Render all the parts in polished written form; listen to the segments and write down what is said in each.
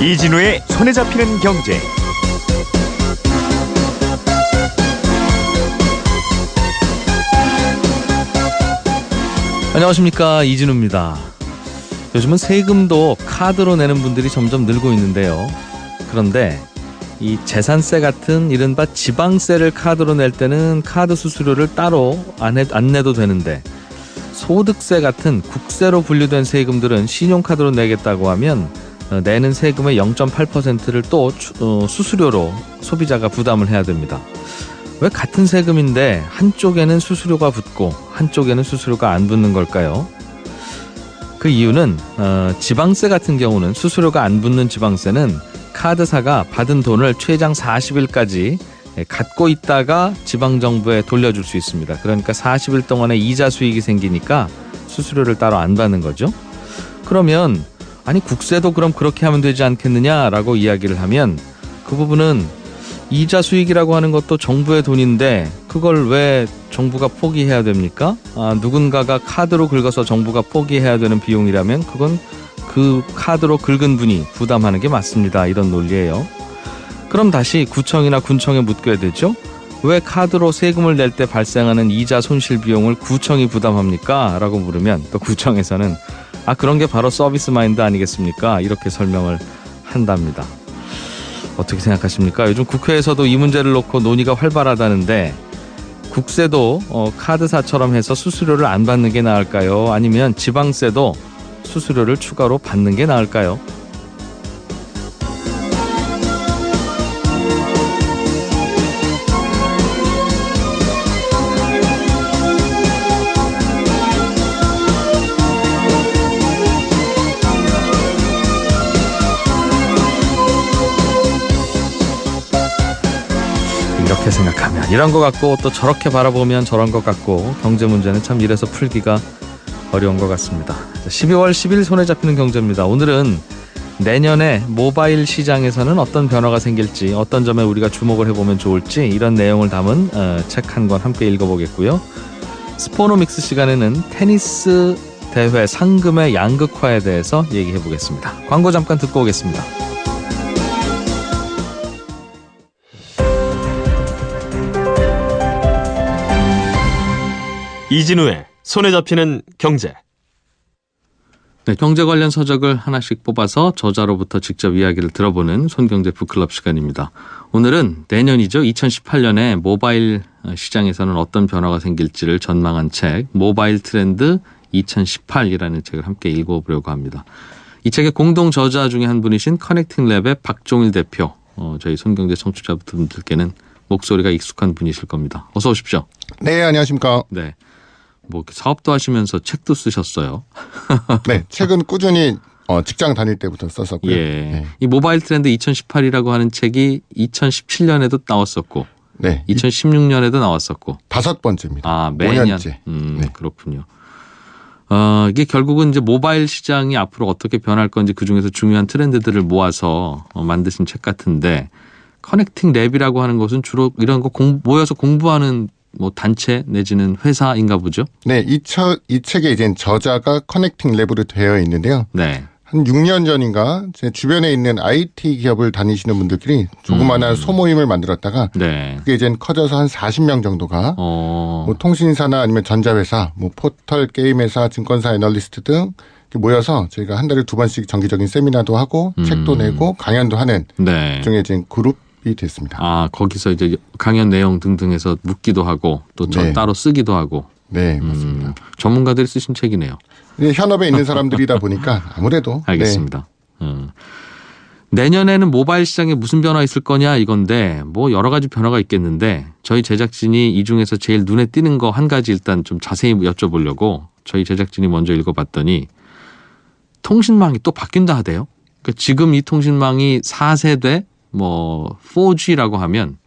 이진우의 손에 잡히는 경제. 안녕하십니까, 이진우입니다. 요즘은 세금도 카드로 내는 분들이 점점 늘고 있는데요. 그런데 이 재산세 같은 이른바 지방세를 카드로 낼 때는 카드 수수료를 따로 안 내도 되는데, 소득세 같은 국세로 분류된 세금들은 신용카드로 내겠다고 하면 내는 세금의 0.8%를 또 수수료로 소비자가 부담을 해야 됩니다. 왜 같은 세금인데 한쪽에는 수수료가 붙고 한쪽에는 수수료가 안 붙는 걸까요? 그 이유는 지방세 같은 경우는 수수료가 안 붙는 지방세는 카드사가 받은 돈을 최장 40일까지 갖고 있다가 지방정부에 돌려줄 수 있습니다. 그러니까 40일 동안에 이자 수익이 생기니까 수수료를 따로 안 받는 거죠. 그러면 아니 국세도 그럼 그렇게 하면 되지 않겠느냐라고 이야기를 하면, 그 부분은 이자 수익이라고 하는 것도 정부의 돈인데 그걸 왜 정부가 포기해야 됩니까? 누군가가 카드로 긁어서 정부가 포기해야 되는 비용이라면 그건 그 카드로 긁은 분이 부담하는 게 맞습니다. 이런 논리예요. 그럼 다시 구청이나 군청에 묻게 되죠. 왜 카드로 세금을 낼 때 발생하는 이자 손실 비용을 구청이 부담합니까? 라고 물으면 또 구청에서는 그런 게 바로 서비스 마인드 아니겠습니까? 이렇게 설명을 한답니다. 어떻게 생각하십니까? 요즘 국회에서도 이 문제를 놓고 논의가 활발하다는데, 국세도 카드사처럼 해서 수수료를 안 받는 게 나을까요? 아니면 지방세도 수수료를 추가로 받는 게 나을까요? 이렇게 생각하면 이런 것 같고, 또 저렇게 바라보면 저런 것 같고, 경제 문제는 참 이래서 풀기가 어려운 것 같습니다. 12월 10일 손에 잡히는 경제입니다. 오늘은 내년에 모바일 시장에서는 어떤 변화가 생길지, 어떤 점에 우리가 주목을 해보면 좋을지, 이런 내용을 담은 책 한 권 함께 읽어보겠고요. 스포노믹스 시간에는 테니스 대회 상금의 양극화에 대해서 얘기해보겠습니다. 광고 잠깐 듣고 오겠습니다. 이진우의 손에 잡히는 경제. 네, 경제 관련 서적을 하나씩 뽑아서 저자로부터 직접 이야기를 들어보는 손경제 북클럽 시간입니다. 오늘은 내년이죠. 2018년에 모바일 시장에서는 어떤 변화가 생길지를 전망한 책, 모바일 트렌드 2018이라는 책을 함께 읽어보려고 합니다. 이 책의 공동 저자 중에 한 분이신 커넥팅랩의 박종일 대표, 저희 손경제 청취자분들께는 목소리가 익숙한 분이실 겁니다. 어서 오십시오. 네, 안녕하십니까. 네. 뭐 사업도 하시면서 책도 쓰셨어요. 네, 책은 꾸준히 직장 다닐 때부터 썼었고요. 예. 네. 이 모바일 트렌드 2018이라고 하는 책이 2017년에도 나왔었고, 네, 2016년에도 나왔었고, 5번째입니다. 매년. 5년째. 네. 그렇군요. 이게 결국은 이제 모바일 시장이 앞으로 어떻게 변할 건지, 그 중에서 중요한 트렌드들을 모아서 만드신 책 같은데, 커넥팅 랩이라고 하는 것은 주로 이런 거 모여서 공부하는 뭐 단체 내지는 회사인가 보죠? 네, 이 책에 이제 저자가 커넥팅 랩으로 되어 있는데요. 네. 한 6년 전인가 제 주변에 있는 IT 기업을 다니시는 분들끼리 조그마한 소모임을 만들었다가, 네. 그게 이제 커져서 한 40명 정도가 뭐 통신사나 아니면 전자회사, 뭐 포털 게임회사, 증권사 애널리스트 등 모여서 저희가 한 달에 2번씩 정기적인 세미나도 하고 책도 내고 강연도 하는 네. 중에 이제 그룹이 됐습니다. 거기서 이제 강연 내용 등등해서 묻기도 하고 또 네. 따로 쓰기도 하고. 네, 맞습니다. 전문가들이 쓰신 책이네요. 현업에 있는 사람들이다 보니까 아무래도. 알겠습니다. 내년에는 모바일 시장에 무슨 변화 있을 거냐 이건데, 뭐 여러 가지 변화가 있겠는데, 저희 제작진이 이 중에서 제일 눈에 띄는 거 한 가지 일단 좀 자세히 여쭤보려고 저희 제작진이 먼저 읽어봤더니, 통신망이 또 바뀐다 하대요. 그러니까 지금 이 통신망이 4세대 뭐 4G라고 하면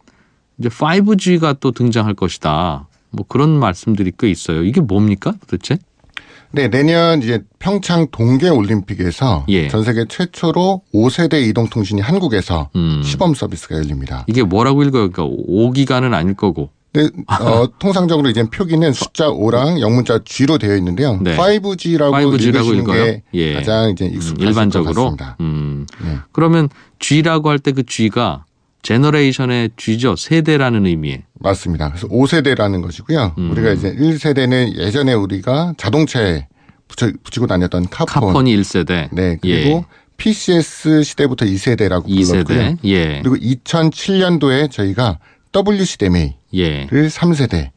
이제 5G가 또 등장할 것이다. 뭐 그런 말씀들이 꽤 있어요. 이게 뭡니까 도대체? 네, 내년 이제 평창 동계 올림픽에서 전 세계 최초로 5세대 이동통신이 한국에서 시범 서비스가 열립니다. 이게 뭐라고 읽어요? 그러니까 5기가는 아닐 거고. 네, 통상적으로 이제 표기는 숫자 5랑 영문자 G로 되어 있는데요. 네. 5G라고 읽으시는 읽어요? 게 예. 가장 이제 익숙하실 일반적으로. 것 같습니다. 네. 그러면 G라고 할 때 그 G가 제너레이션의 G죠. 세대라는 의미에. 맞습니다. 그래서 5세대라는 것이고요. 우리가 이제 1세대는 예전에 우리가 자동차에 붙이고 다녔던 카폰이 1세대. 네. 그리고 PCS 시대부터 2세대라고 2세대. 불렀고요. 예. 그리고 2007년도에 저희가 WCDMA를 예. 3세대.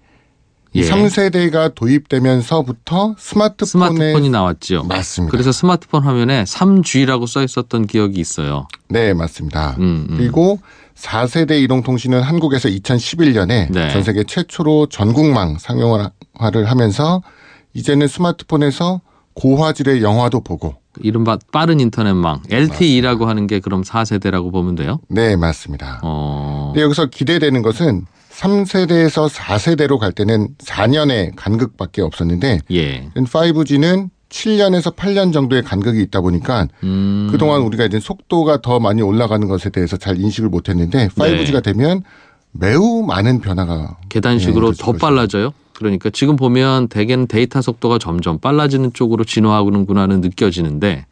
이 예. 3세대가 도입되면서부터 스마트폰이 나왔죠. 맞습니다. 그래서 스마트폰 화면에 3G라고 써 있었던 기억이 있어요. 네, 맞습니다. 그리고 4세대 이동통신은 한국에서 2011년에 네. 전 세계 최초로 전국망 상용화를 하면서 이제는 스마트폰에서 고화질의 영화도 보고 이른바 빠른 인터넷망 LTE라고 하는 게 그럼 4세대라고 보면 돼요? 네, 맞습니다. 근데 여기서 기대되는 것은 3세대에서 4세대로 갈 때는 4년의 간극밖에 없었는데 예. 5G는 7년에서 8년 정도의 간극이 있다 보니까 그동안 우리가 이제 속도가 더 많이 올라가는 것에 대해서 잘 인식을 못했는데 5G가 되면 매우 많은 변화가 계단식으로 더 빨라져요? 그러니까 지금 보면 대개는 데이터 속도가 점점 빨라지는 쪽으로 진화하는구나는 느껴지는데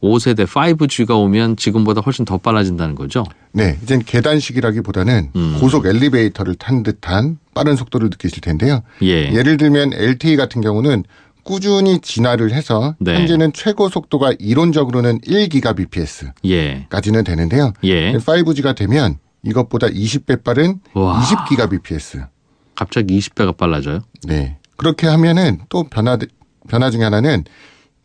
5세대 5G가 오면 지금보다 훨씬 더 빨라진다는 거죠? 네, 이젠 계단식이라기보다는 고속 엘리베이터를 탄 듯한 빠른 속도를 느끼실 텐데요. 예. 예를 들면 LTE 같은 경우는 꾸준히 진화를 해서 네. 현재는 최고 속도가 이론적으로는 1GBps까지는 예. 되는데요. 예. 5G가 되면 이것보다 20배 빠른 와. 20GBps. 갑자기 20배가 빨라져요? 네. 그렇게 하면은 또 변화 중에 하나는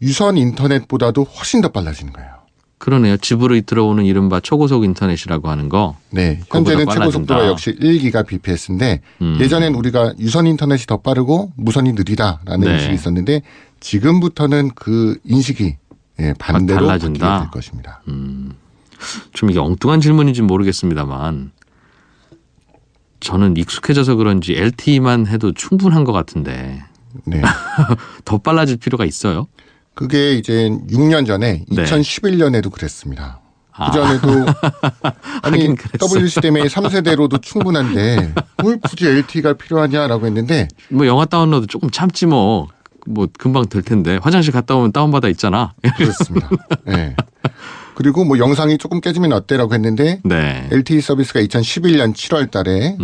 유선 인터넷보다도 훨씬 더 빨라지는 거예요. 그러네요. 집으로 들어오는 이른바 초고속 인터넷이라고 하는 거. 네. 현재는 그거보다 최고 속도가 빨라진다. 역시 1GBps인데 예전엔 우리가 유선 인터넷이 더 빠르고 무선이 느리다라는 네. 인식이 있었는데 지금부터는 그 인식이 반대로 바뀌게 달라진다. 될 것입니다. 좀 이게 엉뚱한 질문인지 모르겠습니다만 저는 익숙해져서 그런지 LTE만 해도 충분한 것 같은데 네. 더 빨라질 필요가 있어요? 그게 이제 6년 전에 네. 2011년에도 그랬습니다. 그전에도 아니 하긴 그랬어요. WCDMA 3세대로도 충분한데 뭘 굳이 LTE가 필요하냐라고 했는데 뭐 영화 다운로드 조금 참지 뭐 금방 될 텐데 화장실 갔다 오면 다운받아 있잖아. 그렇습니다. 네. 그리고 뭐 영상이 조금 깨지면 어때라고 했는데 네. LTE 서비스가 2011년 7월 달에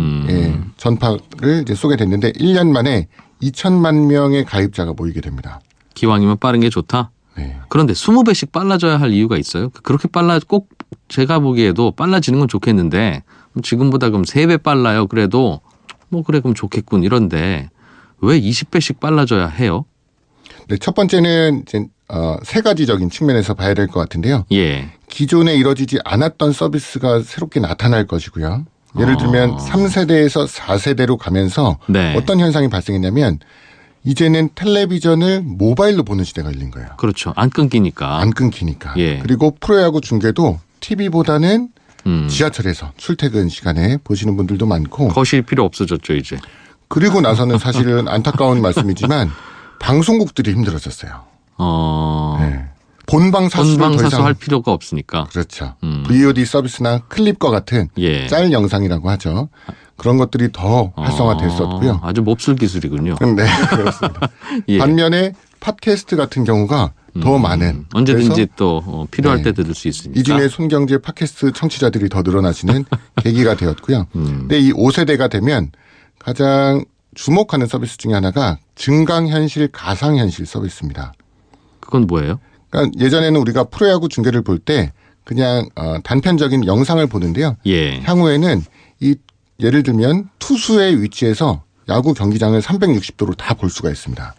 전파를 이제 쏘게 됐는데 1년 만에 2천만 명의 가입자가 모이게 됩니다. 기왕이면 빠른 게 좋다. 네. 그런데 20배씩 빨라져야 할 이유가 있어요? 그렇게 꼭 제가 보기에도 빨라지는 건 좋겠는데 지금보다 그럼 3배 빨라요. 그래도 뭐 그래 그럼 좋겠군 이런데 왜 20배씩 빨라져야 해요? 네, 첫 번째는 이제 세 가지적인 측면에서 봐야 될 것 같은데요. 예. 기존에 이뤄지지 않았던 서비스가 새롭게 나타날 것이고요. 예를 들면 3세대에서 4세대로 가면서 네. 어떤 현상이 발생했냐면 이제는 텔레비전을 모바일로 보는 시대가 열린 거예요. 그렇죠. 안 끊기니까. 안 끊기니까. 예. 그리고 프로야구 중계도 TV보다는 지하철에서 출퇴근 시간에 보시는 분들도 많고 거실 필요 없어졌죠 이제. 그리고 나서는 사실은 안타까운 말씀이지만 방송국들이 힘들어졌어요. 네. 본방 사수를 더 본방사수 이상 할 필요가 없으니까. 그렇죠. VOD 서비스나 클립과 같은 예. 짤 영상이라고 하죠. 그런 것들이 더 활성화됐었고요. 아주 몹쓸 기술이군요. 네, 그렇습니다. 예. 반면에 팟캐스트 같은 경우가 더 많은 언제든지 그래서 또 필요할 네. 때 들을 수 있으니까. 이진의 손경제 팟캐스트 청취자들이 더 늘어나시는 계기가 되었고요. 근데 이 5세대가 되면 가장 주목하는 서비스 중에 하나가 증강현실, 가상현실 서비스입니다. 그건 뭐예요? 그러니까 예전에는 우리가 프로야구 중계를 볼 때 그냥 단편적인 영상을 보는데요. 예. 향후에는 이 예를 들면 투수의 위치에서 야구 경기장을 360도로 다 볼 수가 있습니다.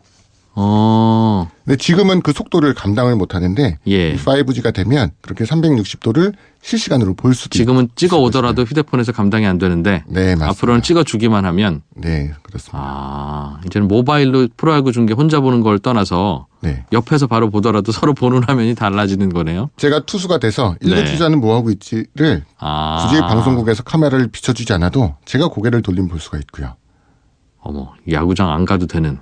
근데 지금은 그 속도를 감당을 못 하는데 예. 5G가 되면 그렇게 360도를 실시간으로 볼 수도 지금은 찍어 오더라도 휴대폰에서 감당이 안 되는데 네, 맞습니다. 앞으로는 찍어 주기만 하면 네, 그렇습니다. 이제는 모바일로 프로야구 중계 혼자 보는 걸 떠나서 네. 옆에서 바로 보더라도 서로 보는 화면이 달라지는 거네요. 제가 투수가 돼서 네. 1루 주자는 뭐 하고 있지를 굳이 방송국에서 카메라를 비춰주지 않아도 제가 고개를 돌리면 볼 수가 있고요. 어머, 야구장 안 가도 되는.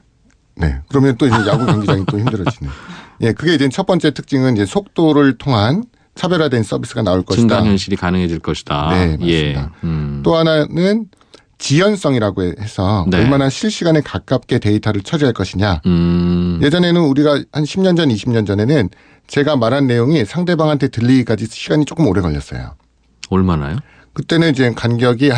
네. 그러면 또 이제 야구 경기장이 또 힘들어지는. 예, 그게 이제 첫 번째 특징은 이제 속도를 통한 차별화된 서비스가 나올 것이다. 증강현실이 가능해질 것이다. 네, 맞습니다. 예. 또 하나는 지연성이라고 해서 네. 얼마나 실시간에 가깝게 데이터를 처리할 것이냐. 예전에는 우리가 한 10년 전, 20년 전에는 제가 말한 내용이 상대방한테 들리기까지 시간이 조금 오래 걸렸어요. 얼마나요? 그때는 이제 간격이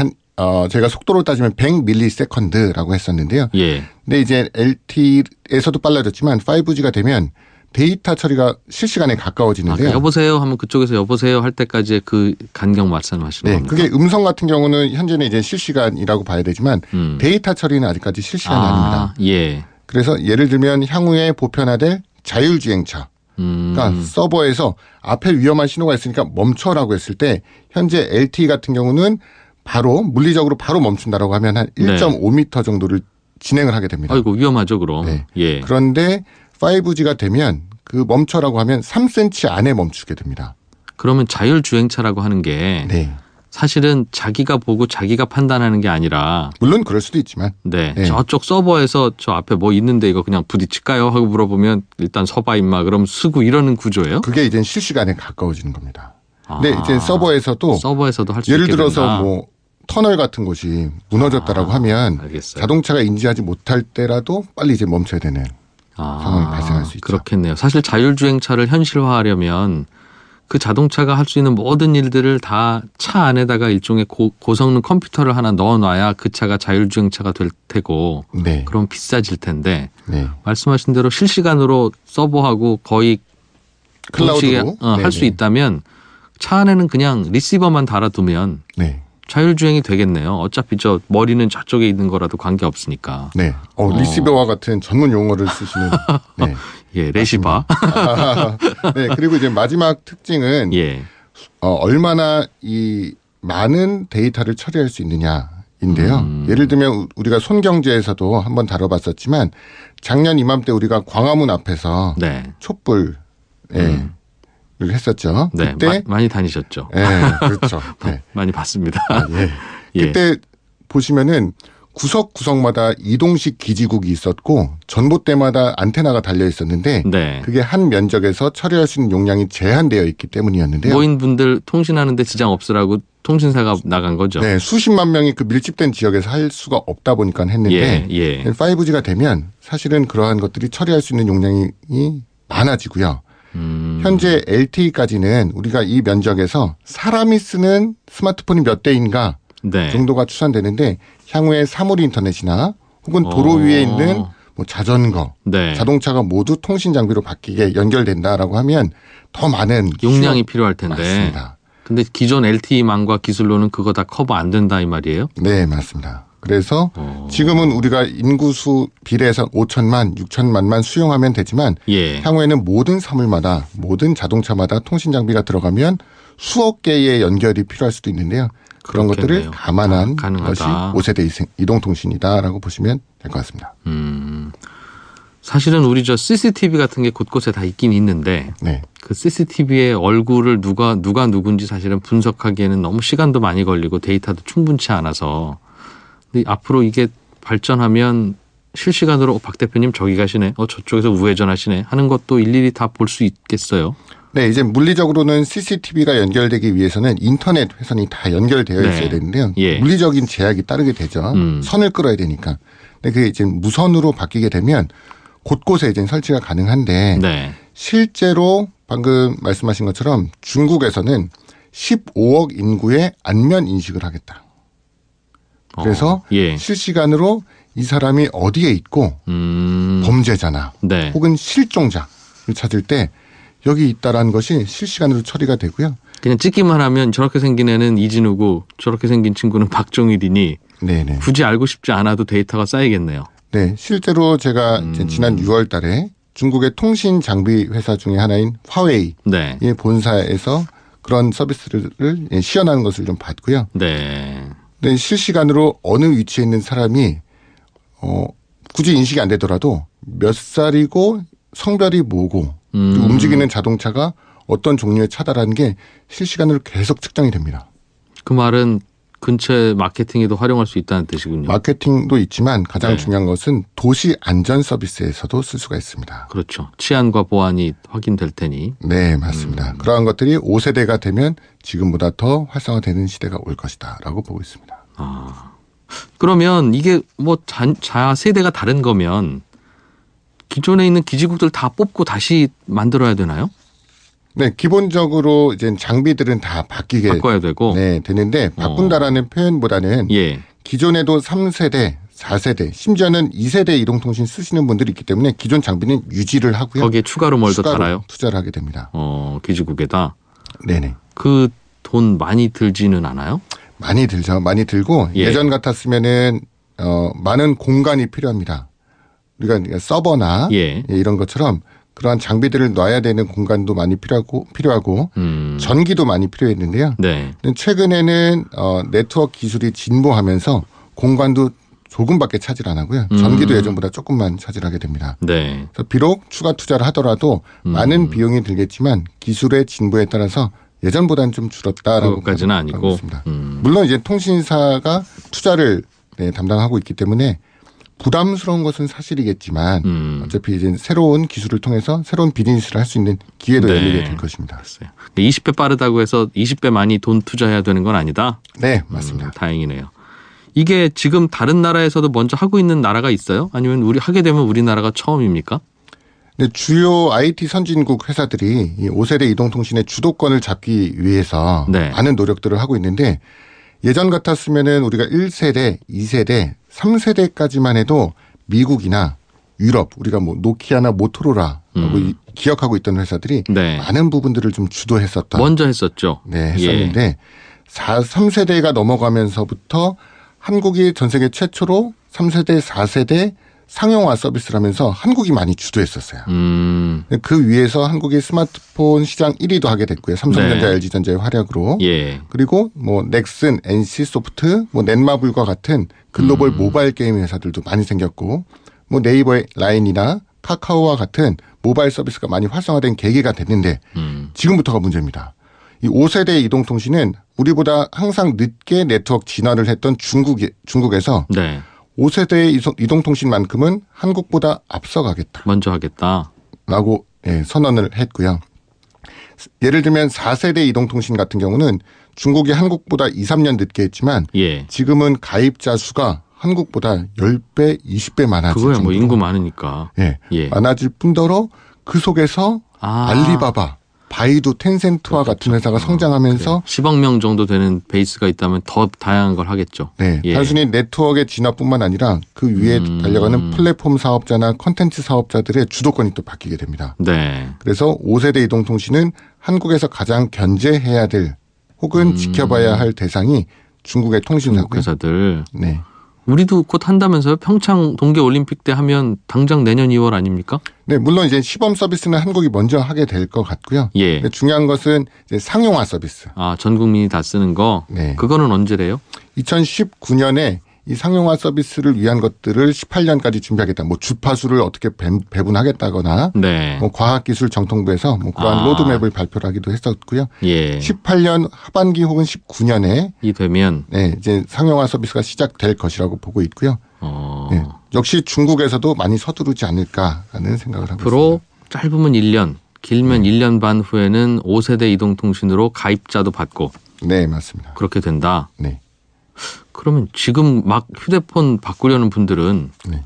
제가 속도로 따지면 100ms라고 했었는데요. 예. 근데 이제 LTE에서도 빨라졌지만 5G가 되면 데이터 처리가 실시간에 가까워지는데요. 그러니까 여보세요 하면 그쪽에서 여보세요 할 때까지의 그 간격 말씀하시는 겁니까? 그게 음성 같은 경우는 현재는 이제 실시간이라고 봐야 되지만 데이터 처리는 아직까지 실시간이 아닙니다. 예. 그래서 예를 들면 향후에 보편화될 자율주행차. 그러니까 서버에서 앞에 위험한 신호가 있으니까 멈춰라고 했을 때 현재 LTE 같은 경우는 바로 물리적으로 바로 멈춘다라고 하면 한 1.5m 정도를 진행을 하게 됩니다. 아이고 위험하죠 그럼. 네. 예. 그런데 5G가 되면 그 멈춰라고 하면 3cm 안에 멈추게 됩니다. 그러면 자율주행차라고 하는 게 네. 사실은 자기가 보고 자기가 판단하는 게 아니라 물론 그럴 수도 있지만 네. 저쪽 서버에서 저 앞에 뭐 있는데 이거 그냥 부딪힐까요? 하고 물어보면 일단 서봐 임마 그럼 쓰고 이러는 구조예요? 그게 이제 실시간에 가까워지는 겁니다. 근데 이제 서버에서도 할 수 있게 예를 들어서 된다. 뭐 터널 같은 곳이 무너졌다라고 하면 알겠어요. 자동차가 인지하지 못할 때라도 빨리 이제 멈춰야 되는 상황이 발생할 수 있죠. 그렇겠네요. 사실 자율주행차를 현실화하려면 그 자동차가 할 수 있는 모든 일들을 다 차 안에다가 일종의 고성능 컴퓨터를 하나 넣어놔야 그 차가 자율주행차가 될 테고 네. 그럼 비싸질 텐데 네. 말씀하신 대로 실시간으로 서버하고 거의 클라우드로 할 수 있다면 차 안에는 그냥 리시버만 달아두면 네. 자율주행이 되겠네요. 어차피 저 머리는 저쪽에 있는 거라도 관계없으니까. 네. 리시버와 같은 전문 용어를 쓰시는. 네. 예, 레시바. 네. 그리고 이제 마지막 특징은 예. 얼마나 이 많은 데이터를 처리할 수 있느냐인데요. 예를 들면 우리가 손경제에서도 한번 다뤄봤었지만 작년 이맘때 우리가 광화문 앞에서 네. 촛불 를 했었죠. 네, 그때 많이 다니셨죠. 네, 그렇죠. 네. 많이 봤습니다. 예. 예. 그때 보시면은 구석구석마다 이동식 기지국이 있었고 전봇대마다 안테나가 달려 있었는데 네. 그게 한 면적에서 처리할 수 있는 용량이 제한되어 있기 때문이었는데요. 모인분들 통신하는데 지장 없으라고 통신사가 나간 거죠. 네, 수십만 명이 그 밀집된 지역에서 할 수가 없다 보니까 했는데 예. 5G가 되면 사실은 그러한 것들이 처리할 수 있는 용량이 많아지고요. 현재 LTE까지는 우리가 이 면적에서 사람이 쓰는 스마트폰이 몇 대인가 네. 정도가 추산되는데 향후에 사물 인터넷이나 혹은 도로 위에 있는 뭐 자전거, 네. 자동차가 모두 통신 장비로 바뀌게 연결된다라고 하면 더 많은 용량이 필요할 텐데. 맞습니다. 근데 기존 LTE망과 기술로는 그거 다 커버 안 된다 이 말이에요? 네, 맞습니다. 그래서 지금은 우리가 인구수 비례해서 5천만, 6천만만 수용하면 되지만 예. 향후에는 모든 사물마다 모든 자동차마다 통신 장비가 들어가면 수억 개의 연결이 필요할 수도 있는데요. 그런 그렇겠네요. 것들을 감안한 것이 가능하다. 5세대 이동통신이다라고 보시면 될 것 같습니다. 사실은 우리 저 CCTV 같은 게 곳곳에 다 있긴 있는데 네. 그 CCTV의 얼굴을 누가 누군지 사실은 분석하기에는 너무 시간도 많이 걸리고 데이터도 충분치 않아서 근데 앞으로 이게 발전하면 실시간으로 박 대표님 저기 가시네. 저쪽에서 우회전 하시네. 하는 것도 일일이 다 볼 수 있겠어요. 네, 이제 물리적으로는 CCTV가 연결되기 위해서는 인터넷 회선이 다 연결되어 네. 있어야 되는데요. 예. 물리적인 제약이 따르게 되죠. 선을 끌어야 되니까. 근데 그게 이제 무선으로 바뀌게 되면 곳곳에 이제 설치가 가능한데 네. 실제로 방금 말씀하신 것처럼 중국에서는 15억 인구의 안면 인식을 하겠다. 그래서 예. 실시간으로 이 사람이 어디에 있고 범죄자나 네. 혹은 실종자를 찾을 때 여기 있다라는 것이 실시간으로 처리가 되고요. 그냥 찍기만 하면 저렇게 생긴 애는 이진우고 저렇게 생긴 친구는 박종일이니 네네. 굳이 알고 싶지 않아도 데이터가 쌓이겠네요. 네, 실제로 제가 이제 지난 6월 달에 중국의 통신 장비 회사 중에 하나인 화웨이의 네. 본사에서 그런 서비스를 시연하는 것을 좀 봤고요. 네. 네, 실시간으로 어느 위치에 있는 사람이 굳이 인식이 안 되더라도 몇 살이고 성별이 뭐고 그리고 움직이는 자동차가 어떤 종류의 차다라는 게 실시간으로 계속 측정이 됩니다. 그 말은 근처 마케팅에도 활용할 수 있다는 뜻이군요. 마케팅도 있지만 가장 네. 중요한 것은 도시 안전 서비스에서도 쓸 수가 있습니다. 그렇죠. 치안과 보안이 확인될 테니. 네, 맞습니다. 그러한 것들이 5세대가 되면 지금보다 더 활성화되는 시대가 올 것이다라고 보고 있습니다. 그러면 이게 뭐 자세대가 다른 거면 기존에 있는 기지국들 다 뽑고 다시 만들어야 되나요? 네, 기본적으로 이제 장비들은 다 바꿔야 되고. 네, 되는데 바꾼다라는 표현보다는 예. 기존에도 3세대, 4세대, 심지어는 2세대 이동통신 쓰시는 분들이 있기 때문에 기존 장비는 유지를 하고요. 거기에 추가로 뭘 더 달아요? 투자를 하게 됩니다. 기지국에다. 네네. 그 돈 많이 들지는 않아요? 많이 들죠. 많이 들고 예. 예전 같았으면은 많은 공간이 필요합니다. 우리가 서버나 예. 이런 것처럼 그러한 장비들을 놔야 되는 공간도 많이 필요하고 전기도 많이 필요했는데요. 네. 최근에는 네트워크 기술이 진보하면서 공간도 조금밖에 차질 안 하고요. 전기도 예전보다 조금만 차지하게 됩니다. 네. 그래서 비록 추가 투자를 하더라도 많은 비용이 들겠지만 기술의 진보에 따라서 예전보다는 좀 줄었다라고 그것까지는 아니고. 있습니다. 물론 이제 통신사가 투자를 담당하고 있기 때문에 부담스러운 것은 사실이겠지만 어차피 이제 새로운 기술을 통해서 새로운 비즈니스를 할 수 있는 기회도 열리게 될 것입니다. 20배 빠르다고 해서 20배 많이 돈 투자해야 되는 건 아니다? 네, 맞습니다. 다행이네요. 이게 지금 다른 나라에서도 먼저 하고 있는 나라가 있어요? 아니면 하게 되면 우리나라가 처음입니까? 네, 주요 IT 선진국 회사들이 이 5세대 이동통신의 주도권을 잡기 위해서 네. 많은 노력들을 하고 있는데 예전 같았으면은 우리가 1세대, 2세대, 3세대까지만 해도 미국이나 유럽, 우리가 뭐 노키아나 모토로라라고 기억하고 있던 회사들이 네. 많은 부분들을 좀 주도했었다. 먼저 했었죠. 네, 했었는데 3세대가 넘어가면서부터 한국이 전 세계 최초로 3세대, 4세대 상용화 서비스를 하면서 한국이 많이 주도했었어요. 그 위에서 한국이 스마트폰 시장 1위도 하게 됐고요. 삼성전자, 네. LG전자의 활약으로. 예. 그리고 뭐 넥슨, NC소프트, 뭐 넷마블과 같은 글로벌 모바일 게임 회사들도 많이 생겼고 뭐 네이버의 라인이나 카카오와 같은 모바일 서비스가 많이 활성화된 계기가 됐는데 지금부터가 문제입니다. 이 5세대 이동통신은 우리보다 항상 늦게 네트워크 진화를 했던 중국에서 네. 5세대 이동통신만큼은 한국보다 앞서가겠다. 먼저 하겠다. 라고 선언을 했고요. 예를 들면 4세대 이동통신 같은 경우는 중국이 한국보다 2, 3년 늦게 했지만 예. 지금은 가입자 수가 한국보다 10배, 20배 많아질 그거야 정도로. 뭐 인구 많으니까. 예. 많아질 뿐더러 그 속에서 알리바바, 바이두, 텐센트와 같은 회사가 성장하면서 10억 명 정도 되는 베이스가 있다면 더 다양한 걸 하겠죠. 네, 예. 단순히 네트워크의 진화뿐만 아니라 그 위에 달려가는 플랫폼 사업자나 컨텐츠 사업자들의 주도권이 또 바뀌게 됩니다. 네. 그래서 5세대 이동통신은 한국에서 가장 견제해야 될 혹은 지켜봐야 할 대상이 중국의 통신사고요. 중국 회사들. 네. 우리도 곧 한다면서요? 평창 동계올림픽 때 하면 당장 내년 2월 아닙니까? 네, 물론 이제 시범 서비스는 한국이 먼저 하게 될 것 같고요. 예. 근데 중요한 것은 이제 상용화 서비스. 전 국민이 다 쓰는 거. 네. 그거는 언제래요? 2019년에 이 상용화 서비스를 위한 것들을 18년까지 준비하겠다. 뭐 주파수를 어떻게 배분하겠다거나 네. 뭐 과학기술정통부에서 뭐 그러한 로드맵을 발표를 하기도 했었고요. 예. 18년 하반기 혹은 19년에 이 되면 이제 상용화 서비스가 시작될 것이라고 보고 있고요. 네, 역시 중국에서도 많이 서두르지 않을까라는 생각을 하고 앞으로 있습니다. 짧으면 1년, 길면 1년 반 후에는 5세대 이동통신으로 가입자도 받고. 네, 맞습니다. 그렇게 된다. 네. 그러면 지금 막 휴대폰 바꾸려는 분들은 네.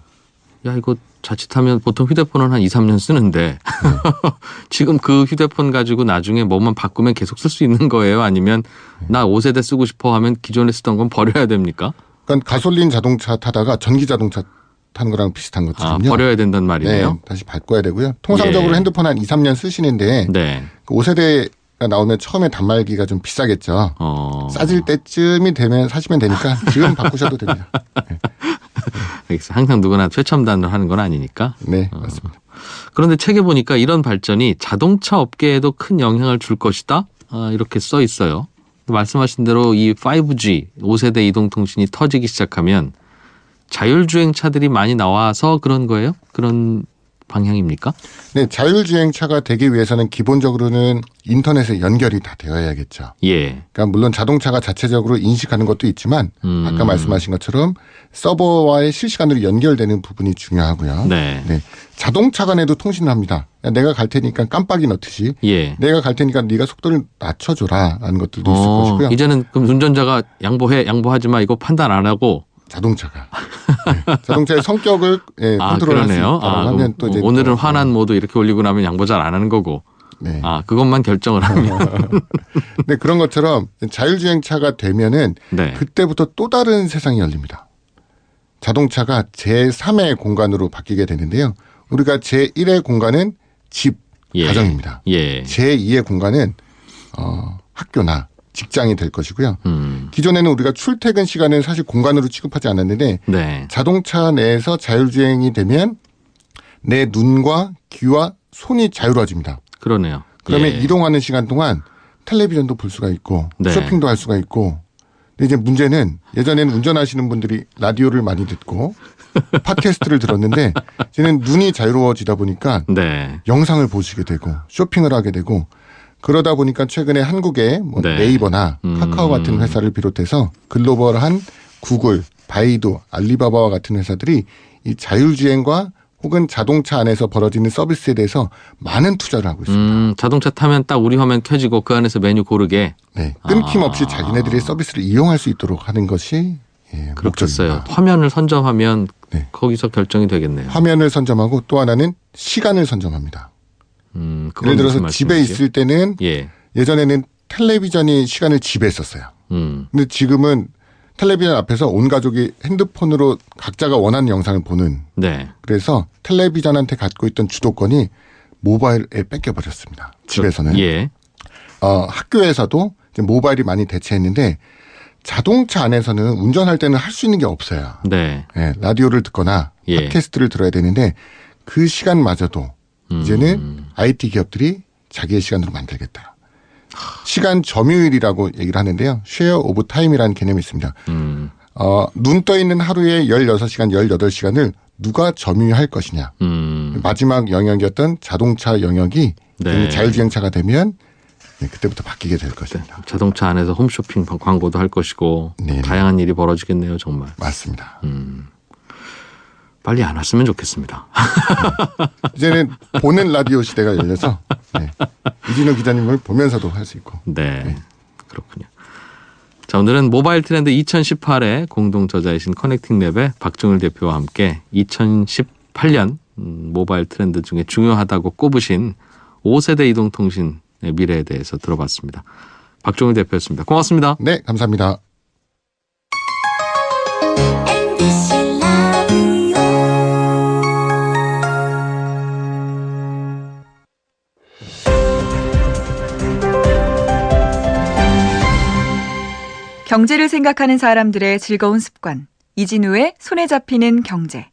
야 이거 자칫하면 보통 휴대폰은 한 2, 3년 쓰는데 지금 그 휴대폰 가지고 나중에 뭐만 바꾸면 계속 쓸 수 있는 거예요? 아니면 나 5세대 쓰고 싶어 하면 기존에 쓰던 건 버려야 됩니까? 그러니까 가솔린 자동차 타다가 전기 자동차 타는 거랑 비슷한 것처럼요. 버려야 된다는 말이네요. 네, 다시 바꿔야 되고요. 통상적으로 예. 핸드폰 한 2, 3년 쓰시는데 네. 그 5세대가 나오면 처음에 단말기가 좀 비싸겠죠. 싸질 때쯤이 되면 사시면 되니까 지금 바꾸셔도 됩니다. 네. 알겠어요. 항상 누구나 최첨단을 하는 건 아니니까. 네, 맞습니다. 그런데 책에 보니까 이런 발전이 자동차 업계에도 큰 영향을 줄 것이다. 이렇게 써 있어요. 말씀하신 대로 이 5G 5세대 이동통신이 터지기 시작하면 자율주행차들이 많이 나와서 그런 거예요? 그런 방향입니까? 네, 자율주행차가 되기 위해서는 기본적으로는 인터넷에 연결이 다 되어야겠죠. 예. 그러니까 물론 자동차가 자체적으로 인식하는 것도 있지만 아까 말씀하신 것처럼 서버와의 실시간으로 연결되는 부분이 중요하고요. 네. 자동차 간에도 통신을 합니다. 내가 갈 테니까 깜빡이 넣듯이 예. 내가 갈 테니까 네가 속도를 낮춰줘라라는 것들도 있을 것이고요. 이제는 그럼 운전자가 양보하지 마 이거 판단 안 하고 자동차가 자동차의 성격을 컨트롤할 수 있다고 하면 또 이제 오늘은 화난 모드 이렇게 올리고 나면 양보 잘 안 하는 거고. 네. 그것만 결정을 하면. 네, 그런 것처럼 자율주행차가 되면은 네. 그때부터 또 다른 세상이 열립니다. 자동차가 제3의 공간으로 바뀌게 되는데요. 우리가 제1의 공간은 집, 가정입니다. 제2의 공간은 학교나 직장이 될 것이고요. 기존에는 우리가 출퇴근 시간은 사실 공간으로 취급하지 않았는데 네. 자동차 내에서 자율주행이 되면 내 눈과 귀와 손이 자유로워집니다. 그러네요. 그러면 이동하는 시간 동안 텔레비전도 볼 수가 있고 네. 쇼핑도 할 수가 있고. 근데 이제 문제는 예전에는 운전하시는 분들이 라디오를 많이 듣고 팟캐스트를 들었는데 이제는 눈이 자유로워지다 보니까 네. 영상을 보시게 되고 쇼핑을 하게 되고 그러다 보니까 최근에 한국의 네. 네이버나 카카오 같은 회사를 비롯해서 글로벌한 구글, 바이두, 알리바바와 같은 회사들이 이 자율주행과 혹은 자동차 안에서 벌어지는 서비스에 대해서 많은 투자를 하고 있습니다. 자동차 타면 딱 우리 화면 켜지고 그 안에서 메뉴 고르게. 네, 끊김없이 자기네들의 서비스를 이용할 수 있도록 하는 것이 그렇겠어요. 목적입니다. 화면을 선점하면 네. 거기서 결정이 되겠네요. 화면을 선점하고 또 하나는 시간을 선점합니다. 예를 들어서 집에 있을 때는 예전에는 텔레비전이 시간을 지배했었어요. 근데 지금은 텔레비전 앞에서 온 가족이 핸드폰으로 각자가 원하는 영상을 보는. 네. 그래서 텔레비전한테 갖고 있던 주도권이 모바일에 뺏겨버렸습니다. 집에서는. 학교에서도 이제 모바일이 많이 대체했는데 자동차 안에서는 운전할 때는 할 수 있는 게 없어요. 네. 라디오를 듣거나 팟캐스트를 들어야 되는데 그 시간마저도 이제는 IT 기업들이 자기의 시간으로 만들겠다. 시간 점유율이라고 얘기를 하는데요. 쉐어 오브 타임이라는 개념이 있습니다. 눈 떠 있는 하루에 16시간, 18시간을 누가 점유할 것이냐. 마지막 영역이었던 자동차 영역이 자율주행차가 되면 그때부터 바뀌게 될 것입니다. 자동차 안에서 홈쇼핑 광고도 할 것이고 다양한 일이 벌어지겠네요. 정말. 맞습니다. 빨리 안 왔으면 좋겠습니다. 이제는 보는 라디오 시대가 열려서 이진우 기자님을 보면서도 할 수 있고. 네. 그렇군요. 자, 오늘은 모바일 트렌드 2018의 공동 저자이신 커넥팅랩의 박종일 대표와 함께 2018년 모바일 트렌드 중에 중요하다고 꼽으신 5세대 이동통신의 미래에 대해서 들어봤습니다. 박종일 대표였습니다. 고맙습니다. 네, 감사합니다. 경제를 생각하는 사람들의 즐거운 습관. 이진우의 손에 잡히는 경제.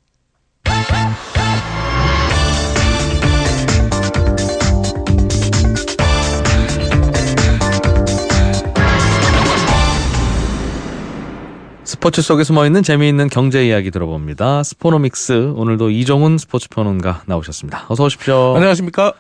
스포츠 속에 숨어있는 재미있는 경제 이야기 들어봅니다. 스포노믹스, 오늘도 이종훈 스포츠 평론가 나오셨습니다. 어서 오십시오. 안녕하십니까.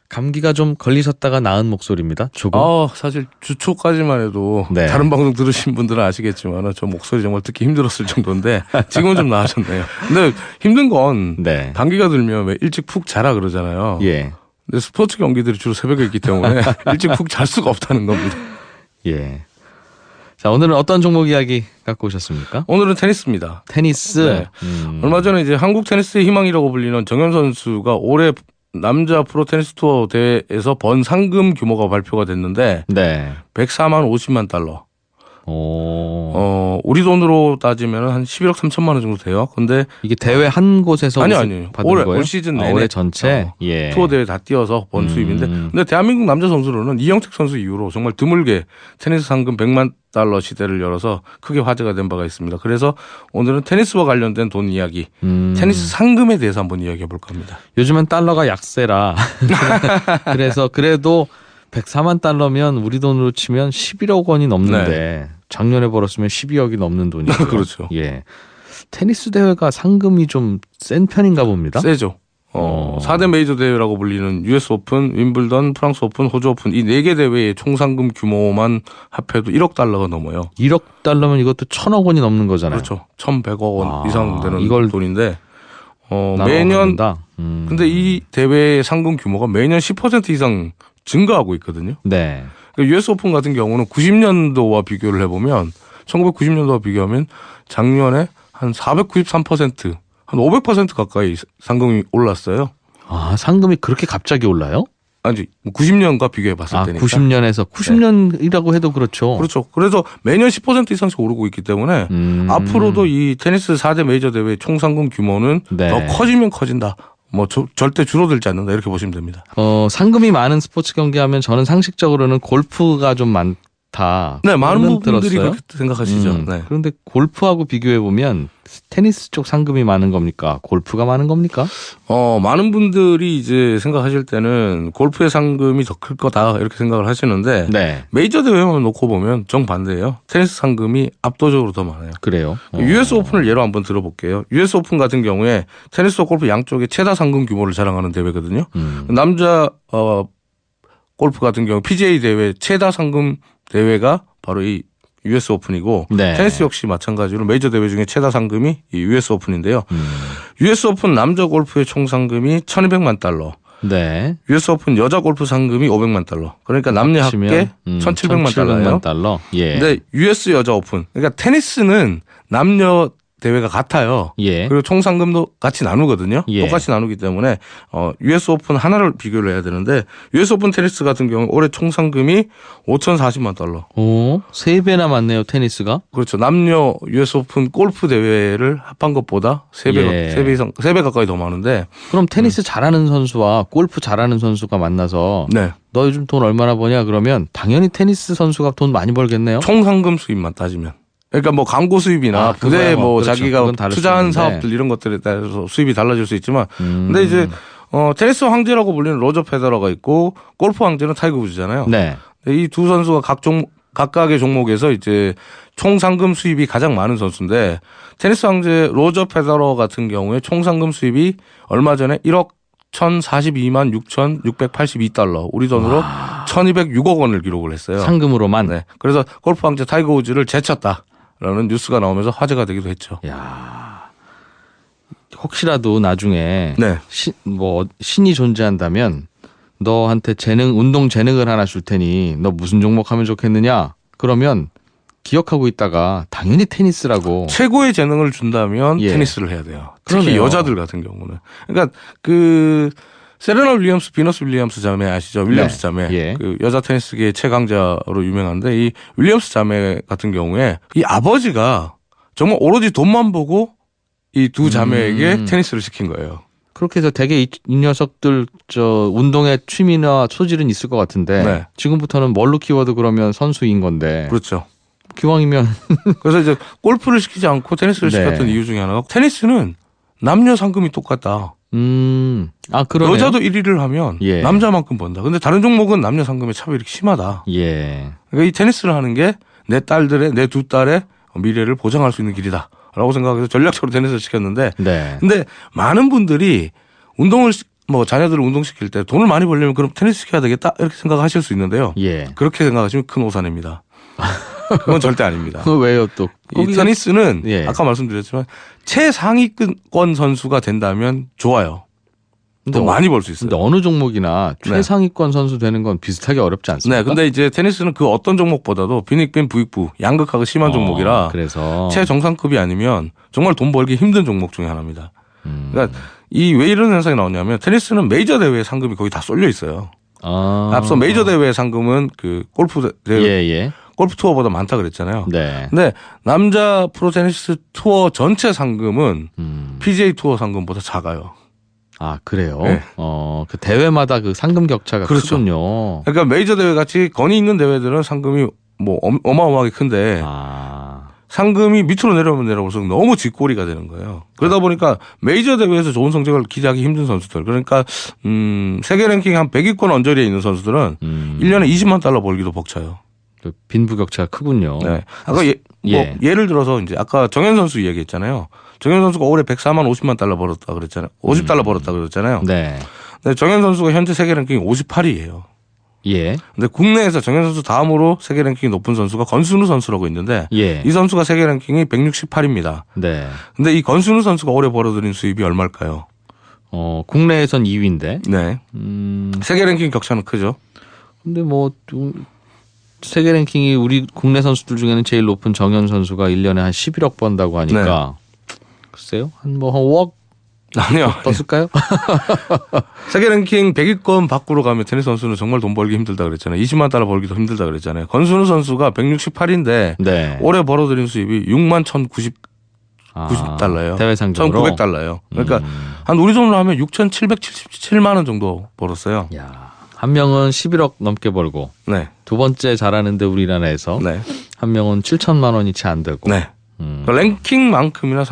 감기가 좀 걸리셨다가 나은 목소리입니다. 조금. 사실 주초까지만 해도 네. 다른 방송 들으신 분들은 아시겠지만 저 목소리 정말 듣기 힘들었을 정도인데 지금은 좀 나아졌네요. 근데 힘든 건 네. 감기가 들면 왜 일찍 푹 자라 그러잖아요. 예. 근데 스포츠 경기들이 주로 새벽에 있기 때문에 일찍 푹 잘 수가 없다는 겁니다. 예. 자, 오늘은 어떤 종목 이야기 갖고 오셨습니까? 오늘은 테니스입니다. 테니스. 네. 얼마 전에 이제 한국 테니스의 희망이라고 불리는 정현 선수가 올해 남자 프로 테니스 투어 대회에서 번 상금 규모가 발표가 됐는데 네. 104만 50만 달러. 우리 돈으로 따지면 한 11억 3천만 원 정도 돼요. 근데 이게 대회 한 곳에서 아니요. 받은 올해 거예요? 올 시즌 내내 올해 전체 예. 투어 대회 다 뛰어서 번 수입인데, 근데 대한민국 남자 선수로는 이영택 선수 이후로 정말 드물게 테니스 상금 100만 달러 시대를 열어서 크게 화제가 된 바가 있습니다. 그래서 오늘은 테니스와 관련된 돈 이야기, 테니스 상금에 대해서 한번 이야기해 볼까 합니다. 요즘엔 달러가 약세라 그래서 그래도 104만 달러면 우리 돈으로 치면 11억 원이 넘는데 네. 작년에 벌었으면 12억이 넘는 돈이죠. 그렇죠. 예. 테니스 대회가 상금이 좀 센 편인가 봅니다. 세죠. 4대 메이저 대회라고 불리는 US 오픈, 윈블던, 프랑스 오픈, 호주 오픈 이 4개 대회의 총 상금 규모만 합해도 1억 달러가 넘어요. 1억 달러면 이것도 1,000억 원이 넘는 거잖아요. 그렇죠. 1,100억 원 이상 되는 이걸 돈인데 매년 근데 이 대회의 상금 규모가 매년 10% 이상 증가하고 있거든요. 네. US 오픈 같은 경우는 90년도와 비교를 해보면 1990년도와 비교하면 작년에 한 493%, 한 500% 가까이 상금이 올랐어요. 아, 상금이 그렇게 갑자기 올라요? 아니, 90년과 비교해 봤을 때니까. 90년에서 90년이라고 해도 그렇죠. 그렇죠. 그래서 매년 10% 이상씩 오르고 있기 때문에 앞으로도 이 테니스 4대 메이저 대회 총 상금 규모는 네. 더 커지면 커진다. 뭐 절대 줄어들지 않는다 이렇게 보시면 됩니다. 상금이 많은 스포츠 경기하면 저는 상식적으로는 골프가 좀 많다. 네, 많은 분들이 들었어요. 그렇게 생각하시죠. 네. 그런데 골프하고 비교해 보면 테니스 쪽 상금이 많은 겁니까? 골프가 많은 겁니까? 많은 분들이 이제 생각하실 때는 골프의 상금이 더 클 거다 이렇게 생각을 하시는데 네. 메이저 대회만 놓고 보면 정반대예요. 테니스 상금이 압도적으로 더 많아요. 그래요. US 오픈을 예로 한번 들어볼게요. US 오픈 같은 경우에 테니스와 골프 양쪽의 최다 상금 규모를 자랑하는 대회거든요. 남자 골프 같은 경우 PGA 대회 최다 상금 대회가 바로 이 US 오픈이고 네. 테니스 역시 마찬가지로 메이저 대회 중에 최다 상금이 이 US 오픈인데요. US 오픈 남자 골프의 총 상금이 1,200만 달러. 네. US 오픈 여자 골프 상금이 500만 달러. 그러니까 남녀 합계 1,700만 달러예요. 달러. 예. 근데 US 여자 오픈. 그러니까 테니스는 남녀 대회가 같아요. 예. 그리고 총 상금도 같이 나누거든요. 예. 똑같이 나누기 때문에 US 오픈 하나를 비교를 해야 되는데 US 오픈 테니스 같은 경우 올해 총 상금이 5,040만 달러. 오, 3배나 많네요, 테니스가. 그렇죠. 남녀 US 오픈 골프 대회를 합한 것보다 3배, 예. 3배 이상, 3배 가까이 더 많은데. 그럼 테니스 잘하는 선수와 골프 잘하는 선수가 만나서 네. 너 요즘 돈 얼마나 버냐 그러면 당연히 테니스 선수가 돈 많이 벌겠네요. 총 상금 수입만 따지면. 그러니까 뭐 광고 수입이나 부대 그거야 뭐, 그렇죠. 자기가 그건 다를 수 투자한 있는데. 사업들 이런 것들에 따라서 수입이 달라질 수 있지만 근데 이제 테니스 황제라고 불리는 로저 페더러가 있고 골프 황제는 타이거 우즈잖아요. 네. 이 두 선수가 각각의 종목에서 이제 총 상금 수입이 가장 많은 선수인데 테니스 황제 로저 페더러 같은 경우에 총 상금 수입이 얼마 전에 1억 1,042만 6,682달러 우리 돈으로 1,206억 원을 기록을 했어요. 상금으로만. 네. 그래서 골프 황제 타이거 우즈를 제쳤다라는 뉴스가 나오면서 화제가 되기도 했죠. 야. 혹시라도 나중에 네. 신이 존재한다면 너한테 운동 재능을 하나 줄 테니 너 무슨 종목 하면 좋겠느냐? 그러면 기억하고 있다가 당연히 테니스라고. 최고의 재능을 준다면 예. 테니스를 해야 돼요. 특히 그러네요. 여자들 같은 경우는. 그러니까 세레나 윌리엄스, 비너스 윌리엄스 자매 아시죠? 윌리엄스 네. 자매. 예. 그 여자 테니스계의 최강자로 유명한데 이 윌리엄스 자매 같은 경우에 이 아버지가 정말 오로지 돈만 보고 이 두 자매에게 테니스를 시킨 거예요. 그렇게 해서 되게 이 녀석들 운동의 취미나 소질은 있을 것 같은데 네. 지금부터는 뭘로 키워도 그러면 선수인 건데. 그렇죠. 기왕이면 그래서 이제 골프를 시키지 않고 테니스를 네. 시켰던 이유 중에 하나가 테니스는 남녀 상금이 똑같다. 그러네요. 여자도 1위를 하면 예. 남자만큼 번다. 근데 다른 종목은 남녀 상금의 차별이 심하다. 예. 그러니까 이 테니스를 하는 게 내 두 딸의 미래를 보장할 수 있는 길이다. 라고 생각해서 전략적으로 테니스를 시켰는데 네. 근데 많은 분들이 자녀들을 운동시킬 때 돈을 많이 벌려면 그럼 테니스 시켜야 되겠다 이렇게 생각하실 수 있는데요. 예. 그렇게 생각하시면 큰 오산입니다. 그건 절대 아닙니다. 왜요 또? 이 테니스는 예. 아까 말씀드렸지만 최상위권 선수가 된다면 좋아요. 더 많이 벌 수 있어요. 근데 어느 종목이나 최상위권 선수 되는 건 비슷하게 어렵지 않습니까? 네, 근데 이제 테니스는 그 어떤 종목보다도 빈익빈 부익부 양극화가 심한 종목이라 그래서 최정상급이 아니면 정말 돈 벌기 힘든 종목 중에 하나입니다. 그러니까 왜 이런 현상이 나오냐면 테니스는 메이저 대회 상금이 거의 다 쏠려 있어요. 앞서 메이저 대회 상금은 그 골프 대회 예. 골프 투어보다 많다 그랬잖아요. 네. 근데 남자 프로 테니스 투어 전체 상금은 PGA 투어 상금보다 작아요. 아, 그래요? 네. 그 대회마다 그 상금 격차가 그렇죠. 크군요. 그러니까 메이저 대회 같이 권위 있는 대회들은 상금이 어마어마하게 큰데 상금이 밑으로 내려오면 내려올수록 너무 뒷골이가 되는 거예요. 그러다 보니까 메이저 대회에서 좋은 성적을 기대하기 힘든 선수들, 그러니까 세계 랭킹 한 100위권 언저리에 있는 선수들은 1년에 20만 달러 벌기도 벅차요. 빈부격차가 크군요. 네. 아까 예를 들어서 이제 아까 정현 선수 이야기했잖아요. 정현 선수가 올해 104만 50만 달러 벌었다 그랬잖아요. 50달러 벌었다 그랬잖아요. 네. 근데 정현 선수가 현재 세계 랭킹 58위예요. 예. 근데 국내에서 정현 선수 다음으로 세계 랭킹이 높은 선수가 권순우 선수라고 있는데 예. 이 선수가 세계 랭킹이 168입니다. 네. 근데 이 권순우 선수가 올해 벌어들인 수입이 얼마일까요? 국내에선 2위인데. 네. 세계 랭킹 격차는 크죠. 근데 세계 랭킹이 우리 국내 선수들 중에는 제일 높은 정현 선수가 1년에 한 11억 번다고 하니까 글쎄요. 한 5억 아니요. 더 쓸까요? 세계 랭킹 100위권 밖으로 가면 테니스 선수는 정말 돈 벌기 힘들다 그랬잖아요. 20만 달러 벌기도 힘들다 그랬잖아요. 권순우 선수가 168인데 네. 올해 벌어들인 수입이 6만 1,090달러예요. 대회 상금으로 1,900달러예요. 그러니까 한 우리 돈으로 하면 6,777만 원 정도 벌었어요. 야, 한 명은 11억 넘게 벌고 네. 두 번째 잘하는데 우리나라에서 네. 한 명은 7천만 원이 채 안 되고. 네. 그러니까 랭킹만큼이나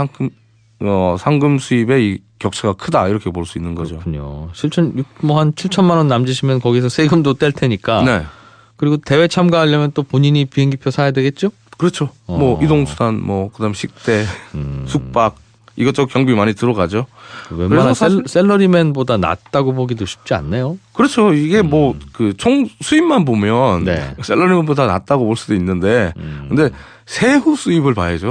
상금 수입의 이 격차가 크다 이렇게 볼 수 있는 거죠. 그렇군요. 한 7천만 원 남짓이면 거기서 세금도 뗄 테니까. 네. 그리고 대회 참가하려면 또 본인이 비행기표 사야 되겠죠? 그렇죠. 뭐 이동수단, 뭐 그다음 식대, 숙박 이것저것 경비 많이 들어가죠. 웬만한 샐러리맨보다 낫다고 보기도 쉽지 않네요. 그렇죠. 이게 뭐 그 총 수입만 보면 네. 샐러리맨보다 낫다고 볼 수도 있는데, 근데 세후 수입을 봐야죠.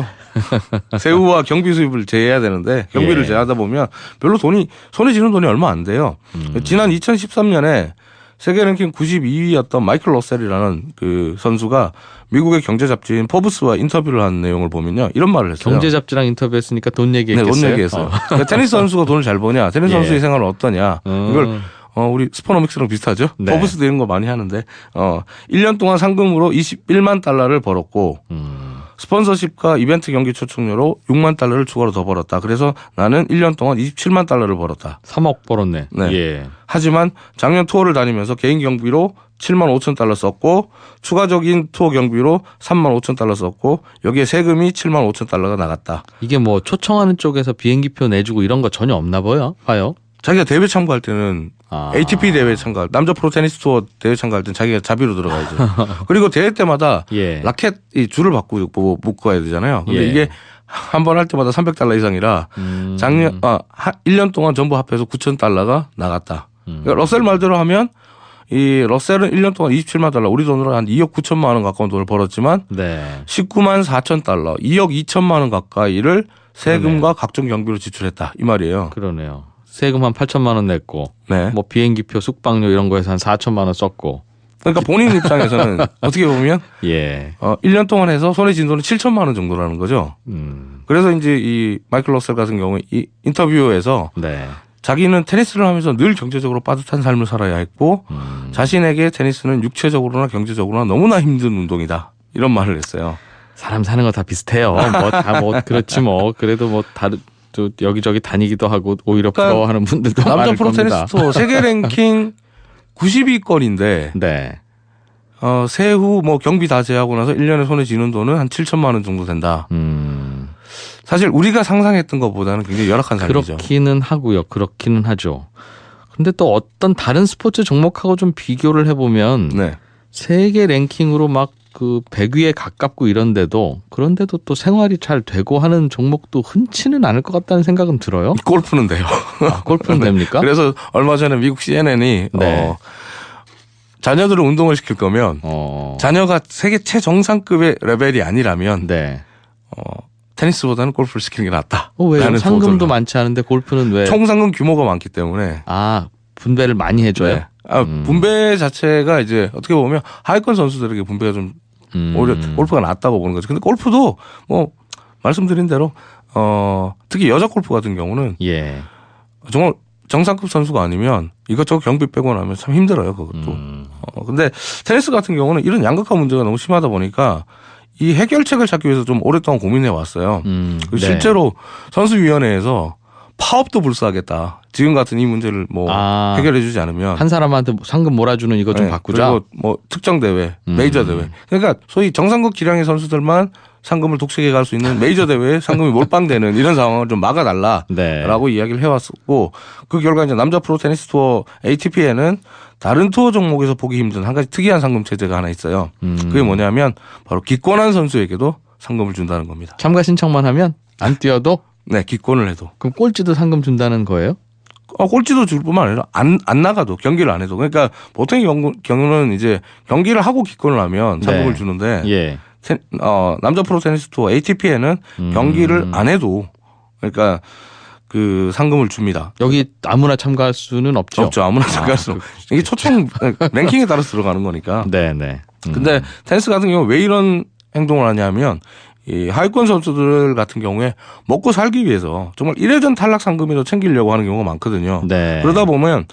세후와 경비 수입을 제외해야 되는데 경비를 예. 제외하다 보면 별로 손에 쥐는 돈이 얼마 안 돼요. 지난 2013년에 세계 랭킹 92위였던 마이클 러셀이라는 그 선수가 미국의 경제 잡지인 포브스와 인터뷰를 한 내용을 보면요. 이런 말을 했어요. 경제 잡지랑 인터뷰했으니까 돈 얘기했겠어요? 네, 돈 얘기했어요. 그러니까 테니스 선수가 돈을 잘 버냐, 테니스 선수의 생활은 어떠냐. 이걸 우리 스포노믹스랑 비슷하죠. 네. 포브스도 이런 거 많이 하는데 1년 동안 상금으로 21만 달러를 벌었고 스폰서십과 이벤트 경기 초청료로 6만 달러를 추가로 더 벌었다. 그래서 나는 1년 동안 27만 달러를 벌었다. 3억 벌었네. 네. 예. 하지만 작년 투어를 다니면서 개인 경비로 7만 5천 달러 썼고 추가적인 투어 경비로 3만 5천 달러 썼고 여기에 세금이 7만 5천 달러가 나갔다. 이게 뭐 초청하는 쪽에서 비행기표 내주고 이런 거 전혀 없나 봐요. 자기가 대회 참가할 때는 ATP 대회 참가할 남자 프로 테니스 투어 대회 참가할 때는 자기가 자비로 들어가야죠. 그리고 대회 때마다 예. 라켓 이 줄을 바꾸고 묶어야 되잖아요. 근데 예. 이게 한 번 할 때마다 300달러 이상이라 작년 1년 동안 전부 합해서 9,000달러가 나갔다. 그러니까 러셀 말대로 하면 이 러셀은 1년 동안 27만 달러, 우리 돈으로 한 2억 9천만 원 가까운 돈을 벌었지만 네. 19만 4천 달러, 2억 2천만 원 가까이를 세금과 각종 경비로 지출했다 이 말이에요. 그러네요. 세금 한 8천만 원 냈고 네. 뭐 비행기표 숙박료 이런 거에서 한 4천만 원 썼고. 그러니까 본인 입장에서는 어떻게 보면 예. 1년 동안 해서 손에 쥔 돈은 7천만 원 정도라는 거죠. 그래서 이제 이 마이클 러셀 같은 경우에 이 인터뷰에서 네. 자기는 테니스를 하면서 늘 경제적으로 빠듯한 삶을 살아야 했고 자신에게 테니스는 육체적으로나 경제적으로나 너무나 힘든 운동이다. 이런 말을 했어요. 사람 사는 거 다 비슷해요. 뭐 다 뭐 그렇지 뭐. 그래도 뭐 다른 또 여기저기 다니기도 하고 오히려 그러니까 부러워하는 분들도 남자 많을 프로 겁니다. 테니스 투어 세계 랭킹 90위권인데 네. 세후 뭐 경비 다 제하고 나서 1년에 손에 쥐는 돈은 한 7천만 원 정도 된다. 사실 우리가 상상했던 것보다는 굉장히 열악한 삶이죠. 그렇기는 하고요. 그렇기는 하죠. 근데 또 어떤 다른 스포츠 종목하고 좀 비교를 해보면 네. 세계 랭킹으로 막 그 100위에 가깝고 이런데도 그런데도 또 생활이 잘 되고 하는 종목도 흔치는 않을 것 같다는 생각은 들어요. 골프는 돼요. 골프는 됩니까? 그래서 얼마 전에 미국 CNN이 네. 자녀들을 운동을 시킬 거면 자녀가 세계 최정상급의 레벨이 아니라면 네. 테니스보다는 골프를 시키는 게 낫다. 왜요? 상금도 많지 않은데 골프는 왜? 총 상금 규모가 많기 때문에. 분배를 많이 해줘요? 네. 분배 자체가 이제 어떻게 보면 하위권 선수들에게 분배가 좀 오히려 골프가 낫다고 보는 거죠. 근데 골프도 뭐 말씀드린 대로 특히 여자 골프 같은 경우는 예. 정말 정상급 선수가 아니면 이것저것 경비 빼고 나면 참 힘들어요. 그것도. 근데 테니스 같은 경우는 이런 양극화 문제가 너무 심하다 보니까 이 해결책을 찾기 위해서 좀 오랫동안 고민해 왔어요. 네. 실제로 선수위원회에서 파업도 불사하겠다. 지금 같은 이 문제를 뭐 해결해 주지 않으면 한 사람한테 상금 몰아주는 이거 좀 바꾸자. 그리고 뭐 특정 대회, 메이저 대회. 그러니까 소위 정상급 기량의 선수들만 상금을 독식해 갈 수 있는 메이저 대회에 상금이 몰빵되는 이런 상황을 좀 막아달라라고 이야기를 해왔었고 그 결과 이제 남자 프로 테니스 투어 ATP에는 다른 투어 종목에서 보기 힘든 한 가지 특이한 상금 체제가 하나 있어요. 그게 뭐냐면 바로 기권한 선수에게도 상금을 준다는 겁니다. 참가 신청만 하면 안 뛰어도? 네, 기권을 해도. 그럼 꼴찌도 상금 준다는 거예요? 꼴찌도 줄 뿐만 아니라 안 나가도 경기를 안 해도. 그러니까 보통의 경우는 이제 경기를 하고 기권을 하면 상금을 주는데 예. 남자 프로 테니스 투어 ATP에는 경기를 안 해도 그러니까 그 상금을 줍니다. 여기 아무나 참가할 수는 없죠. 없죠. 아무나 참가할 수는. 이게 초청 랭킹에 따라서 들어가는 거니까. 네네. 근데 테니스 같은 경우 왜 이런 행동을 하냐면 이 하위권 선수들 같은 경우에 먹고 살기 위해서 정말 1회전 탈락 상금이라도 챙기려고 하는 경우가 많거든요. 네. 그러다 보면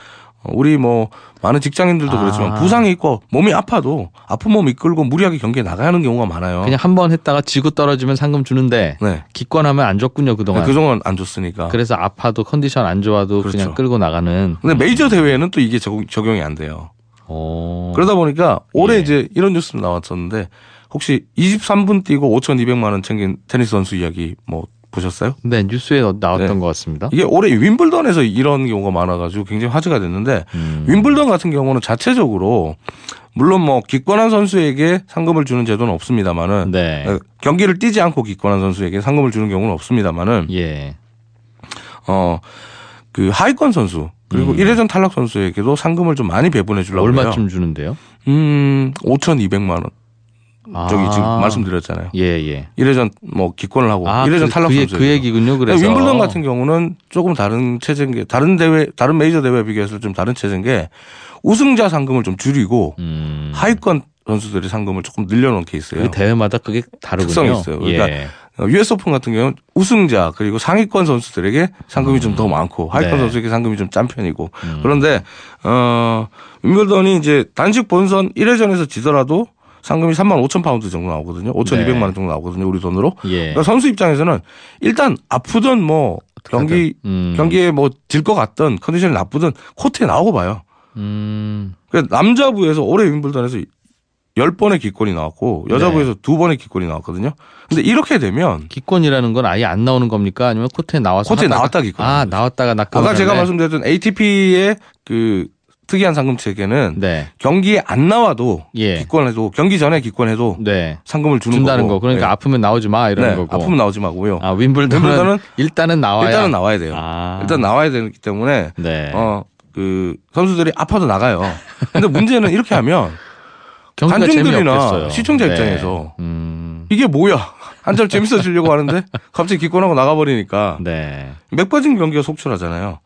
우리 뭐 많은 직장인들도 그렇지만 부상이 있고 몸이 아파도 아픈 몸 이끌고 무리하게 경기에 나가야 하는 경우가 많아요. 그냥 한 번 했다가 지고 떨어지면 상금 주는데 네. 기권하면 안 줬군요 그동안. 네, 그동안 안 줬으니까. 그래서 아파도 컨디션 안 좋아도 그렇죠. 그냥 끌고 나가는. 근데 메이저 대회에는 또 이게 적용이 안 돼요. 그러다 보니까 올해 이제 이런 뉴스 나왔었는데 혹시 23분 뛰고 5,200만 원 챙긴 테니스 선수 이야기 뭐 보셨어요? 네, 뉴스에 나왔던 네. 것 같습니다. 이게 올해 윈블던에서 이런 경우가 많아가지고 굉장히 화제가 됐는데 윈블던 같은 경우는 자체적으로 물론 뭐 기권한 선수에게 상금을 주는 제도는 없습니다만은 네. 경기를 뛰지 않고 기권한 선수에게 상금을 주는 경우는 없습니다만은 예. 그 하위권 선수 그리고 1회전 탈락 선수에게도 상금을 좀 많이 배분해 주려고 해요. 얼마쯤 주는데요? 5,200만 원. 저기 지금 말씀드렸잖아요. 예. 1회전 뭐 기권을 하고 1회전 탈락 선수. 그 얘기군요. 그래서 윈블던 같은 경우는 조금 다른 체제인 게 다른 메이저 대회에 비교해서 좀 다른 체제인 게 우승자 상금을 좀 줄이고 하위권 선수들의 상금을 조금 늘려놓은 케이스예요. 대회마다 그게 다르군요. 특성이 있어요. 그러니까 US 오픈 같은 경우는 우승자 그리고 상위권 선수들에게 상금이 좀 더 많고 하위권 선수에게 상금이 좀 짠 편이고 그런데 윈블던이 이제 단식 본선 1회전에서 지더라도 상금이 35,000파운드 정도 나오거든요. 5,200만 원 정도 나오거든요. 우리 돈으로. 그러니까 선수 입장에서는 일단 아프든 뭐 경기에 뭐 질 것 같든 컨디션이 나쁘든 코트에 나오고 봐요. 그러니까 남자부에서 올해 윈블던에서 10번의 기권이 나왔고 여자부에서 2번의 기권이 나왔거든요. 근데 이렇게 되면 기권이라는 건 아예 안 나오는 겁니까? 아니면 코트에 나와서 코트에 나왔다 기권. 나왔다가 아까 제가 말씀드렸던 ATP의 그 특이한 상금 체계는 경기에 안 나와도 기권해도 경기 전에 기권해도 상금을 준다는 거. 그러니까 아프면 나오지 마 이런 거고. 아프면 나오지 마고요. 윈블던은 일단은 나와야 돼요. 일단 나와야 되기 때문에 그 선수들이 아파도 나가요. 근데 문제는 이렇게 하면 관중들이나 시청자 입장에서 이게 뭐야? 한참 재밌어지려고 하는데 갑자기 기권하고 나가버리니까 맥 빠진 경기가 속출하잖아요.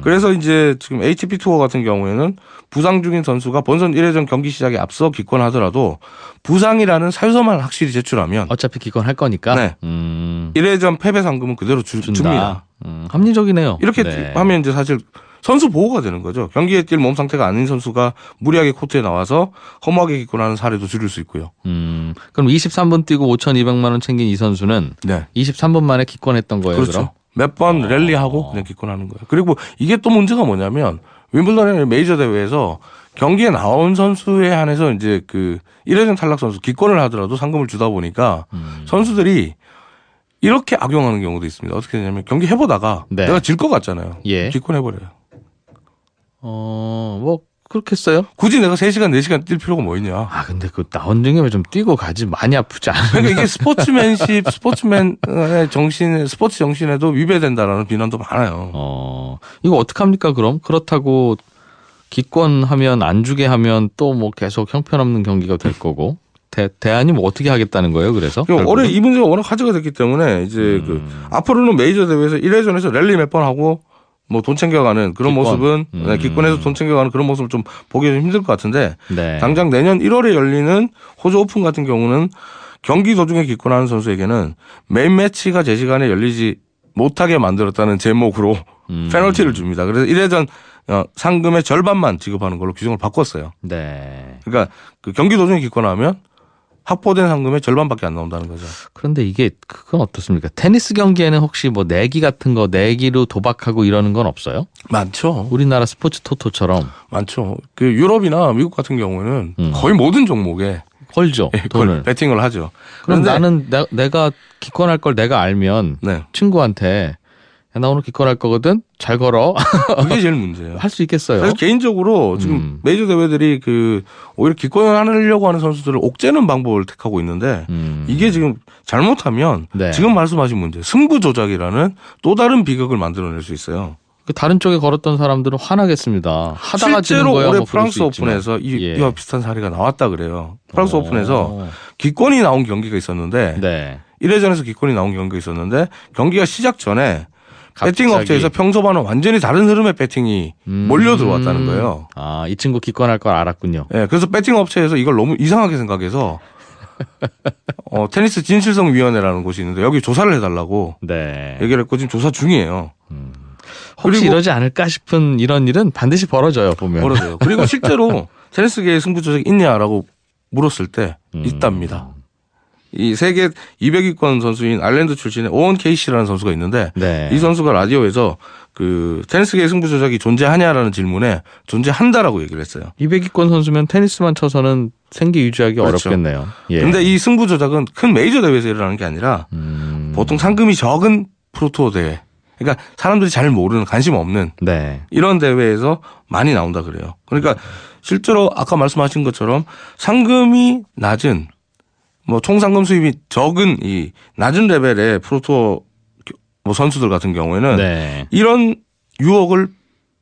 그래서 이제 지금 ATP 투어 같은 경우에는 부상 중인 선수가 본선 1회전 경기 시작에 앞서 기권하더라도 부상이라는 사유서만 확실히 제출하면 어차피 기권할 거니까 1회전 패배 상금은 그대로 줍니다. 합리적이네요. 이렇게 하면 이제 사실 선수 보호가 되는 거죠. 경기에 뛸 몸 상태가 아닌 선수가 무리하게 코트에 나와서 허무하게 기권하는 사례도 줄일 수 있고요. 그럼 23분 뛰고 5,200만 원 챙긴 이 선수는 23분 만에 기권했던 거예요. 그렇죠. 그럼? 몇 번 랠리하고 그냥 기권하는 거예요. 그리고 이게 또 문제가 뭐냐면 윈블던의 메이저 대회에서 경기에 나온 선수에 한해서 이제 그 1회전 탈락 선수 기권을 하더라도 상금을 주다 보니까 선수들이 이렇게 악용하는 경우도 있습니다. 어떻게 되냐면 경기 해보다가 내가 질 것 같잖아요. 기권해버려요. 뭐 그렇겠어요? 굳이 내가 3시간 4시간 뛸 필요가 뭐 있냐. 근데 그 나온 중에 좀 뛰고 가지 많이 아프지 않아요? 그러니까 이게 스포츠맨의 정신, 스포츠 정신에도 위배된다라는 비난도 많아요. 이거 어떡합니까 그럼? 그렇다고 기권하면 안 주게 하면 또 뭐 계속 형편없는 경기가 될 거고. 대안이 뭐 어떻게 하겠다는 거예요? 그래서 올해 이 문제가 워낙 화제가 됐기 때문에 이제 그 앞으로는 메이저 대회에서 1회전에서 랠리 몇 번 하고 뭐 돈 챙겨가는 그런 모습은 기권해서 돈 챙겨가는 그런 모습을 좀 보기 좀 힘들 것 같은데 당장 내년 1월에 열리는 호주 오픈 같은 경우는 경기 도중에 기권하는 선수에게는 메인 매치가 제 시간에 열리지 못하게 만들었다는 제목으로 페널티를 줍니다. 그래서 1회전 상금의 절반만 지급하는 걸로 규정을 바꿨어요. 그러니까 그 경기 도중에 기권하면 확보된 상금의 절반밖에 안 나온다는 거죠. 그런데 이게 그건 어떻습니까? 테니스 경기에는 혹시 뭐 내기 같은 거 내기로 도박하고 이러는 건 없어요? 많죠. 우리나라 스포츠 토토처럼 많죠. 그 유럽이나 미국 같은 경우에는 거의 모든 종목에 걸죠. 돈을 배팅을 하죠. 그럼 나는 내가 기권할 걸 내가 알면 친구한테 나 오늘 기권할 거거든. 잘 걸어. 그게 제일 문제예요. 할 수 있겠어요. 그래서 개인적으로 지금 메이저 대회들이 그 오히려 기권을 하려고 하는 선수들을 옥죄는 방법을 택하고 있는데 이게 지금 잘못하면 지금 말씀하신 문제 승부 조작이라는 또 다른 비극을 만들어낼 수 있어요. 다른 쪽에 걸었던 사람들은 화나겠습니다. 하다가 실제로 거야, 올해 뭐 프랑스 오픈에서 이와 비슷한 사례가 나왔다 그래요. 프랑스 오픈에서 기권이 나온 경기가 있었는데 1회전에서 기권이 나온 경기가 있었는데 경기가 시작 전에 배팅 업체에서 평소와는 완전히 다른 흐름의 배팅이 몰려 들어왔다는 거예요. 아, 이 친구 기권할 걸 알았군요. 네, 그래서 배팅 업체에서 이걸 너무 이상하게 생각해서 테니스 진실성위원회라는 곳이 있는데 여기 조사를 해달라고 네. 얘기를 했고 지금 조사 중이에요. 혹시 이러지 않을까 싶은 이런 일은 반드시 벌어져요, 보면. 벌어져요. 그리고 실제로 테니스계에 승부 조작이 있냐라고 물었을 때 있답니다. 이 세계 200위권 선수인 아일랜드 출신의 오원 케이시라는 선수가 있는데 네. 이 선수가 라디오에서 그 테니스계의 승부 조작이 존재하냐라는 질문에 존재한다라고 얘기를 했어요. 200위권 선수면 테니스만 쳐서는 생계 유지하기 그렇죠. 어렵겠네요. 예. 근데 이 승부 조작은 큰 메이저 대회에서 일어나는 게 아니라 보통 상금이 적은 프로투어 대회, 그러니까 사람들이 잘 모르는 관심 없는 네. 이런 대회에서 많이 나온다 그래요. 그러니까 실제로 아까 말씀하신 것처럼 상금이 낮은 뭐 총상금 수입이 적은 이 낮은 레벨의 프로투어 뭐 선수들 같은 경우에는 네. 이런 유혹을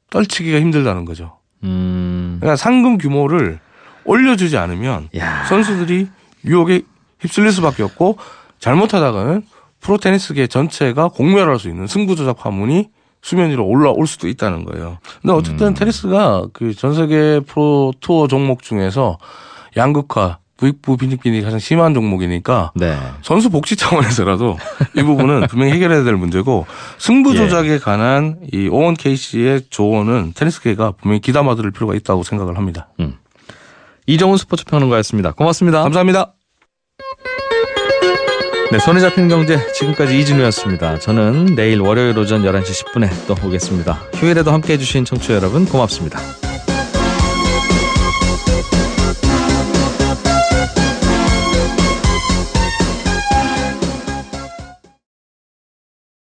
떨치기가 힘들다는 거죠. 그러니까 상금 규모를 올려주지 않으면 야. 선수들이 유혹에 휩쓸릴 수밖에 없고 잘못하다가는 프로 테니스계 전체가 공멸할 수 있는 승부 조작 파문이 수면 위로 올라올 수도 있다는 거예요. 근데 어쨌든 테니스가 그 전 세계 프로 투어 종목 중에서 양극화, 부익부 빈익빈이 가장 심한 종목이니까 네. 선수 복지 차원에서라도 이 부분은 분명히 해결해야 될 문제고 승부 조작에 관한 이 오원 케이시의 조언은 테니스계가 분명히 귀담아 들을 필요가 있다고 생각을 합니다. 이정훈 스포츠 평론가였습니다. 고맙습니다. 감사합니다. 네, 손에 잡히는 경제 지금까지 이진우였습니다. 저는 내일 월요일 오전 11시 10분에 또 오겠습니다. 휴일에도 함께해 주신 청취자 여러분 고맙습니다.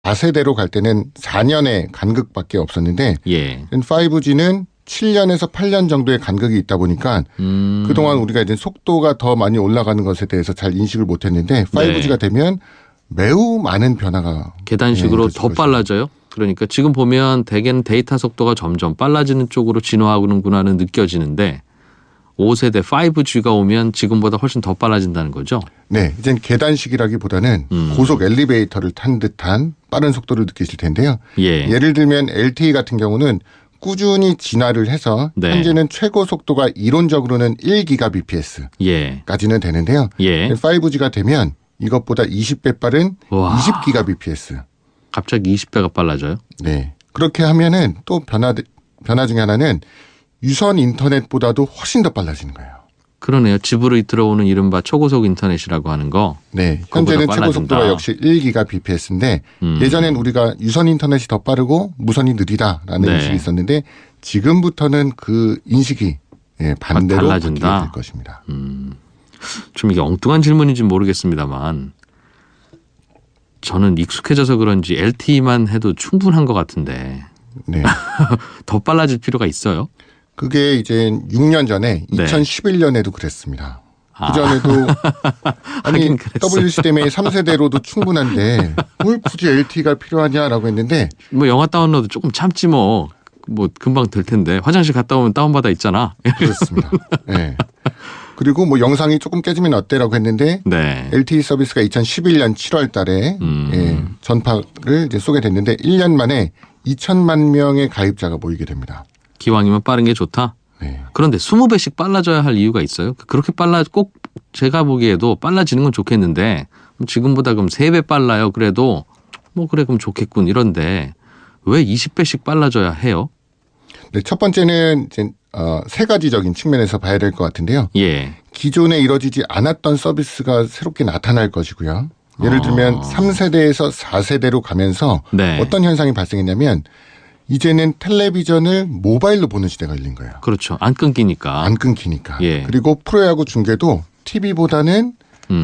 다세대로 갈 때는 4년의 간극밖에 없었는데 예. 5G는 7년에서 8년 정도의 간극이 있다 보니까 그동안 우리가 이제 속도가 더 많이 올라가는 것에 대해서 잘 인식을 못했는데 5G가 되면 매우 많은 변화가 계단식으로 더 빨라져요. 그러니까 지금 보면 대개는 데이터 속도가 점점 빨라지는 쪽으로 진화하는구나는 느껴지는데 5세대 5G가 오면 지금보다 훨씬 더 빨라진다는 거죠. 네, 이젠 계단식이라기보다는 고속 엘리베이터를 탄 듯한 빠른 속도를 느끼실 텐데요. 예. 예를 들면 LTE 같은 경우는 꾸준히 진화를 해서 네. 현재는 최고 속도가 이론적으로는 1GBps까지는 예. 되는데요. 예. 5G가 되면 이것보다 20배 빠른 와. 20GBps. 갑자기 20배가 빨라져요? 네. 그렇게 하면은 또 변화 중에 하나는 유선 인터넷보다도 훨씬 더 빨라지는 거예요. 그러네요. 집으로 들어오는 이른바 초고속 인터넷이라고 하는 거. 네. 그거보다 현재는 최고 빨라진다. 속도가 역시 1GBps인데 예전엔 우리가 유선 인터넷이 더 빠르고 무선이 느리다라는 네. 인식이 있었는데 지금부터는 그 인식이 반대로 바뀌게 달라진다. 될 것입니다. 좀 이게 엉뚱한 질문인지 모르겠습니다만 저는 익숙해져서 그런지 LTE만 해도 충분한 것 같은데 네. 더 빨라질 필요가 있어요? 그게 이제 6년 전에 네. 2011년에도 그랬습니다. 아. 그전에도 아니 하긴 그랬어요. WCDMA 3세대로도 충분한데 뭘 굳이 LTE가 필요하냐라고 했는데 뭐 영화 다운로드 조금 참지 뭐 금방 될 텐데 화장실 갔다 오면 다운받아 있잖아. 그렇습니다. 네. 그리고 뭐 영상이 조금 깨지면 어때라고 했는데 네. LTE 서비스가 2011년 7월 달에 전파를 이제 쏘게 됐는데 1년 만에 2천만 명의 가입자가 모이게 됩니다. 기왕이면 빠른 게 좋다. 네. 그런데 20배씩 빨라져야 할 이유가 있어요? 그렇게 꼭 제가 보기에도 빨라지는 건 좋겠는데 지금보다 그럼 3배 빨라요. 그래도 뭐 그래 그럼 좋겠군 이런데 왜 20배씩 빨라져야 해요? 네, 첫 번째는 이제 세 가지적인 측면에서 봐야 될 것 같은데요. 예. 기존에 이뤄지지 않았던 서비스가 새롭게 나타날 것이고요. 예를 들면 3세대에서 4세대로 가면서 네. 어떤 현상이 발생했냐면 이제는 텔레비전을 모바일로 보는 시대가 열린 거예요. 그렇죠. 안 끊기니까. 안 끊기니까. 예. 그리고 프로야구 중계도 TV보다는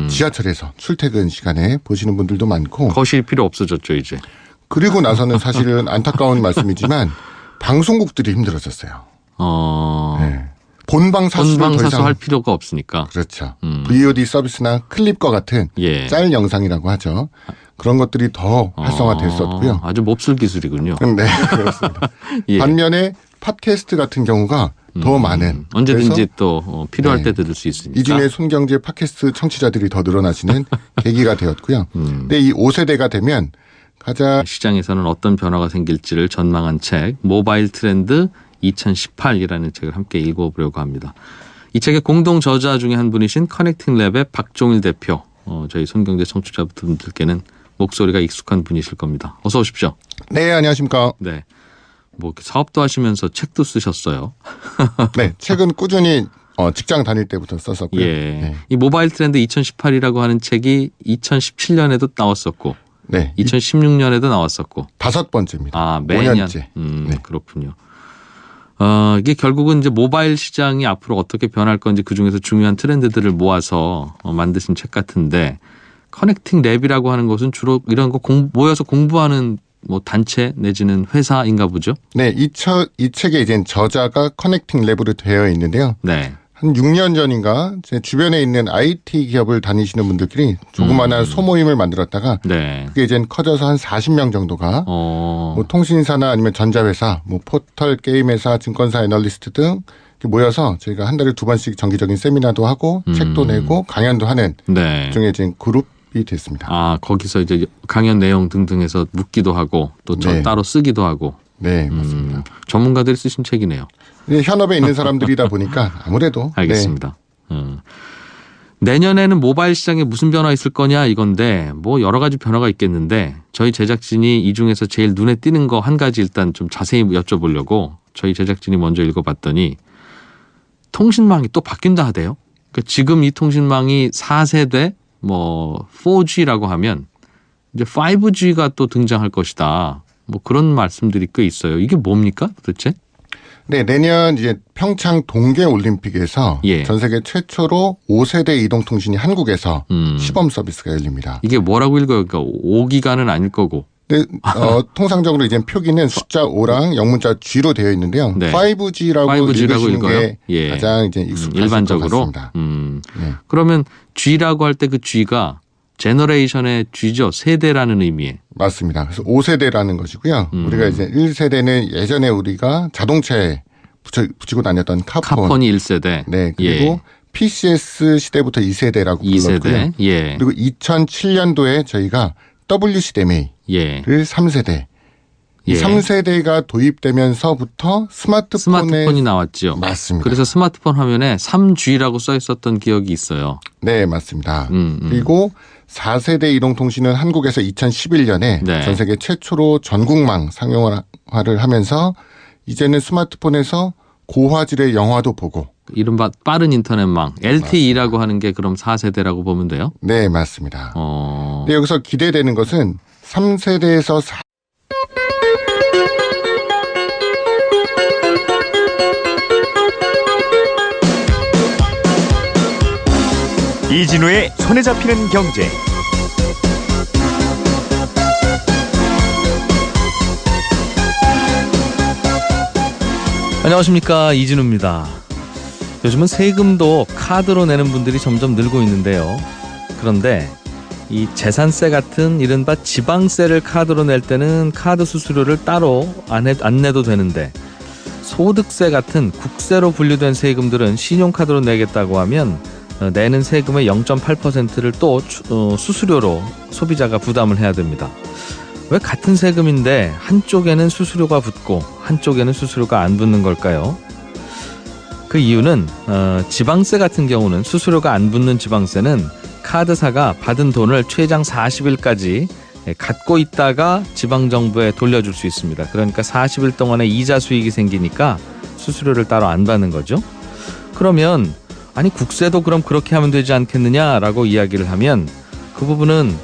지하철에서 출퇴근 시간에 보시는 분들도 많고 거실 필요 없어졌죠 이제. 그리고 나서는 사실은 안타까운 말씀이지만 방송국들이 힘들어졌어요. 네. 본방 사수를 더 본방사수 이상 할 필요가 없으니까. 그렇죠. VOD 서비스나 클립과 같은 예. 짤 영상이라고 하죠. 그런 것들이 더 활성화됐었고요. 아주 몹쓸 기술이군요. 네, 그렇습니다. 예. 반면에 팟캐스트 같은 경우가 더 많은 언제든지 그래서 또 필요할 네. 때 들을 수 있으니까. 이진의 손경제 팟캐스트 청취자들이 더 늘어나시는 계기가 되었고요. 근데 이 5세대가 되면 가장 시장에서는 어떤 변화가 생길지를 전망한 책 모바일 트렌드 2018이라는 책을 함께 읽어보려고 합니다. 이 책의 공동 저자 중에 한 분이신 커넥팅랩의 박종일 대표, 저희 손경제 청취자분들께는 목소리가 익숙한 분이실 겁니다. 어서 오십시오. 네, 안녕하십니까. 네, 뭐 사업도 하시면서 책도 쓰셨어요. 네, 책은 꾸준히 직장 다닐 때부터 썼었고요. 예, 네. 이 모바일 트렌드 2018이라고 하는 책이 2017년에도 나왔었고, 네, 2016년에도 나왔었고, 5번째입니다. 매년. 5년째. 네. 그렇군요. 이게 결국은 이제 모바일 시장이 앞으로 어떻게 변할 건지 그 중에서 중요한 트렌드들을 모아서 만드신 책 같은데, 커넥팅 랩이라고 하는 것은 주로 이런 거 모여서 공부하는 뭐 단체 내지는 회사인가 보죠? 네, 이 책에 이제 저자가 커넥팅 랩으로 되어 있는데요. 네. 한 6년 전인가 제 주변에 있는 IT 기업을 다니시는 분들끼리 조그마한 소모임을 만들었다가 네. 그게 이제 커져서 한 40명 정도가 뭐 통신사나 아니면 전자회사, 뭐 포털 게임회사, 증권사 애널리스트 등 모여서 저희가 한 달에 2번씩 정기적인 세미나도 하고 책도 내고 강연도 하는 네. 일종의 이제 그룹이 됐습니다. 거기서 이제 강연 내용 등등해서 묻기도 하고 또 네. 따로 쓰기도 하고. 네, 맞습니다. 전문가들이 쓰신 책이네요. 현업에 있는 사람들이다 보니까 아무래도 알겠습니다. 내년에는 모바일 시장에 무슨 변화 있을 거냐 이건데 뭐 여러 가지 변화가 있겠는데 저희 제작진이 이 중에서 제일 눈에 띄는 거 한 가지 일단 좀 자세히 여쭤보려고 저희 제작진이 먼저 읽어봤더니 통신망이 또 바뀐다 하대요. 그러니까 지금 이 통신망이 4세대 뭐 4G라고 하면 이제 5G가 또 등장할 것이다. 뭐 그런 말씀들이 꽤 있어요. 이게 뭡니까 도대체? 네, 내년 이제 평창 동계 올림픽에서 예. 전 세계 최초로 5세대 이동통신이 한국에서 시범 서비스가 열립니다. 이게 뭐라고 읽어요? 그러니까 5기가는 아닐 거고. 네, 통상적으로 이제 표기는 숫자 5랑 영문자 G로 되어 있는데요. 네. 5G라고 읽으시는 읽어요? 게 예. 가장 이제 익숙하실 일반적으로. 것 같습니다. 네. 그러면 G라고 할 때 그 G가 제너레이션의 G죠. 세대라는 의미에. 맞습니다. 그래서 5세대라는 것이고요. 우리가 이제 1세대는 예전에 우리가 자동차에 붙이고 다녔던 카폰이 1세대. 네, 그리고 예. PCS 시대부터 2세대라고 2세대. 불렀고요. 예. 그리고 2007년도에 저희가 WCDMA를 예. 3세대. 예. 3세대가 도입되면서부터 스마트폰이 나왔죠. 맞습니다. 그래서 스마트폰 화면에 3G라고 써 있었던 기억이 있어요. 네, 맞습니다. 그리고 4세대 이동통신은 한국에서 2011년에 네. 전 세계 최초로 전국망 상용화를 하면서 이제는 스마트폰에서 고화질의 영화도 보고 이른바 빠른 인터넷망 LTE라고 하는 게 그럼 4세대라고 보면 돼요? 네, 맞습니다. 근데 여기서 기대되는 것은 3세대에서 이진우의 손에 잡히는 경제. 안녕하십니까, 이진우입니다. 요즘은 세금도 카드로 내는 분들이 점점 늘고 있는데요. 그런데 이 재산세 같은 이른바 지방세를 카드로 낼 때는 카드 수수료를 따로 안 내도 되는데, 소득세 같은 국세로 분류된 세금들은 신용카드로 내겠다고 하면 내는 세금의 0.8%를 또 수수료로 소비자가 부담을 해야 됩니다. 왜 같은 세금인데 한쪽에는 수수료가 붙고 한쪽에는 수수료가 안 붙는 걸까요? 그 이유는 지방세 같은 경우는 수수료가 안 붙는 지방세는 카드사가 받은 돈을 최장 40일까지 갖고 있다가 지방정부에 돌려줄 수 있습니다. 그러니까 40일 동안에 이자 수익이 생기니까 수수료를 따로 안 받는 거죠. 그러면 아니 국세도 그럼 그렇게 하면 되지 않겠느냐라고 이야기를 하면 그 부분은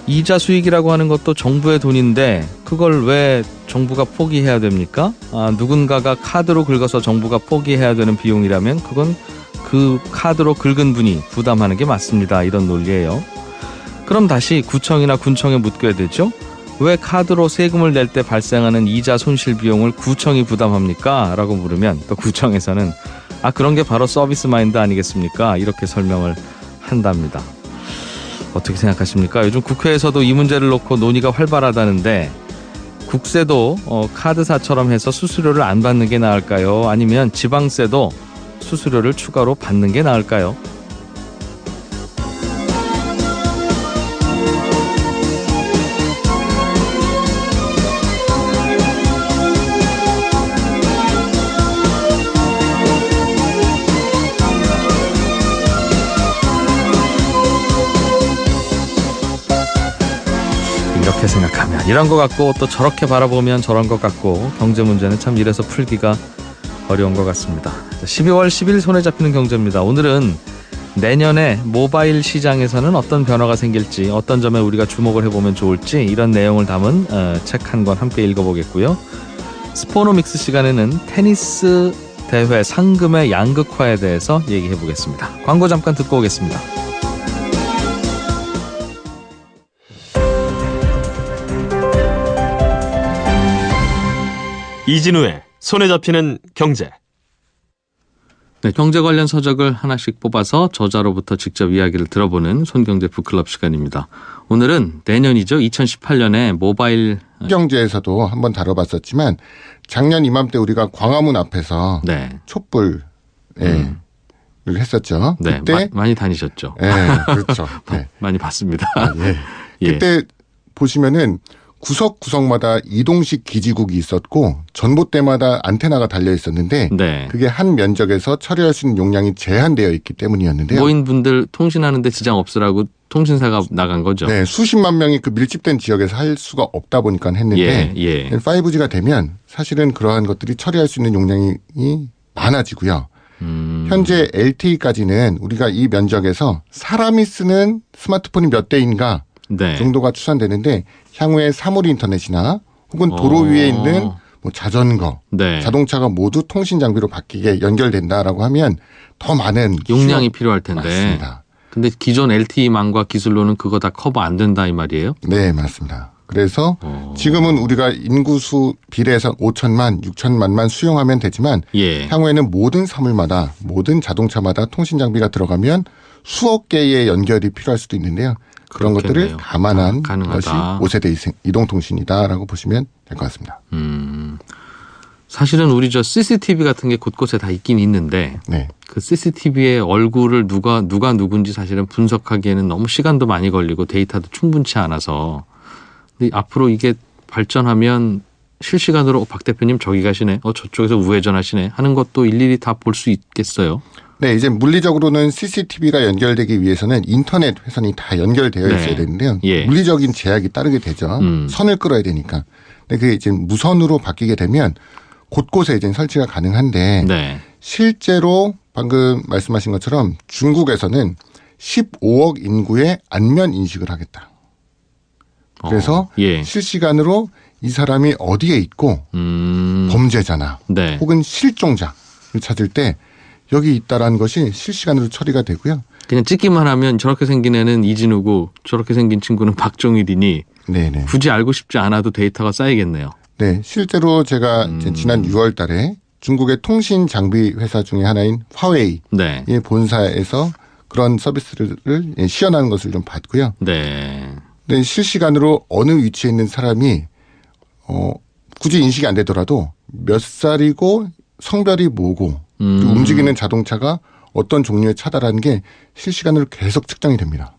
이자 수익이라고 하는 것도 정부의 돈인데 그걸 왜 정부가 포기해야 됩니까? 누군가가 카드로 긁어서 정부가 포기해야 되는 비용이라면 그건 그 카드로 긁은 분이 부담하는 게 맞습니다. 이런 논리예요. 그럼 다시 구청이나 군청에 묻게 되죠. 왜 카드로 세금을 낼 때 발생하는 이자 손실 비용을 구청이 부담합니까? 라고 물으면 또 구청에서는 그런 게 바로 서비스 마인드 아니겠습니까? 이렇게 설명을 한답니다. 어떻게 생각하십니까? 요즘 국회에서도 이 문제를 놓고 논의가 활발하다는데 국세도 카드사처럼 해서 수수료를 안 받는 게 나을까요? 아니면 지방세도 수수료를 추가로 받는 게 나을까요? 생각하면 이런 것 같고 또 저렇게 바라보면 저런 것 같고 경제 문제는 참 이래서 풀기가 어려운 것 같습니다. 12월 10일 손에 잡히는 경제입니다. 오늘은 내년에 모바일 시장에서는 어떤 변화가 생길지 어떤 점에 우리가 주목을 해보면 좋을지 이런 내용을 담은 책 한 권 함께 읽어보겠고요. 스포노믹스 시간에는 테니스 대회 상금의 양극화에 대해서 얘기해보겠습니다. 광고 잠깐 듣고 오겠습니다. 이진우의 손에 잡히는 경제. 네, 경제 관련 서적을 하나씩 뽑아서 저자로부터 직접 이야기를 들어보는 손경제 북클럽 시간입니다. 오늘은 내년이죠. 2018년에 모바일 경제에서도 한번 다뤄봤었지만 작년 이맘때 우리가 광화문 앞에서 네. 촛불 했었죠. 네, 그때 많이 다니셨죠. 네, 그렇죠. 네. 많이 봤습니다. 예. 예. 그때 보시면은 구석구석마다 이동식 기지국이 있었고 전봇대마다 안테나가 달려 있었는데 네. 그게 한 면적에서 처리할 수 있는 용량이 제한되어 있기 때문이었는데요. 모인분들 통신하는데 지장 없으라고 통신사가 나간 거죠. 네, 수십만 명이 그 밀집된 지역에서 할 수가 없다 보니까 했는데 예. 5G가 되면 사실은 그러한 것들이 처리할 수 있는 용량이 많아지고요. 현재 LTE까지는 우리가 이 면적에서 사람이 쓰는 스마트폰이 몇 대인가 네. 정도가 추산되는데 향후에 사물 인터넷이나 혹은 도로 위에 있는 뭐 자전거, 네. 자동차가 모두 통신 장비로 바뀌게 연결된다라고 하면 더 많은 용량이 필요할 텐데. 맞습니다. 근데 기존 LTE망과 기술로는 그거 다 커버 안 된다 이 말이에요? 네, 맞습니다. 그래서 지금은 우리가 인구수 비례해서 5천만, 6천만만 수용하면 되지만 예. 향후에는 모든 사물마다 모든 자동차마다 통신 장비가 들어가면 수억 개의 연결이 필요할 수도 있는데요. 그런 그렇겠네요. 것들을 감안한 것이 가능하다. 5세대 이동통신이다라고 보시면 될 것 같습니다. 사실은 우리 저 CCTV 같은 게 곳곳에 다 있긴 있는데 네. 그 CCTV의 얼굴을 누가 누군지 사실은 분석하기에는 너무 시간도 많이 걸리고 데이터도 충분치 않아서 근데 앞으로 이게 발전하면 실시간으로 박 대표님 저기 가시네. 저쪽에서 우회전하시네 하는 것도 일일이 다 볼 수 있겠어요. 네, 이제 물리적으로는 CCTV가 연결되기 위해서는 인터넷 회선이 다 연결되어 네. 있어야 되는데요. 예. 물리적인 제약이 따르게 되죠. 선을 끌어야 되니까. 근데 그게 이제 무선으로 바뀌게 되면 곳곳에 이제 설치가 가능한데 네. 실제로 방금 말씀하신 것처럼 중국에서는 15억 인구의 안면 인식을 하겠다. 그래서 예. 실시간으로 이 사람이 어디에 있고 범죄자나 네. 혹은 실종자를 찾을 때 여기 있다라는 것이 실시간으로 처리가 되고요. 그냥 찍기만 하면 저렇게 생긴 애는 이진우고 저렇게 생긴 친구는 박종일이니 네네. 굳이 알고 싶지 않아도 데이터가 쌓이겠네요. 네, 실제로 제가 이제 지난 6월 달에 중국의 통신 장비 회사 중에 하나인 화웨이의 네. 본사에서 그런 서비스를 시연하는 것을 좀 봤고요. 네. 네, 실시간으로 어느 위치에 있는 사람이 굳이 인식이 안 되더라도 몇 살이고 성별이 뭐고 그리고 움직이는 자동차가 어떤 종류의 차다라는 게 실시간으로 계속 측정이 됩니다.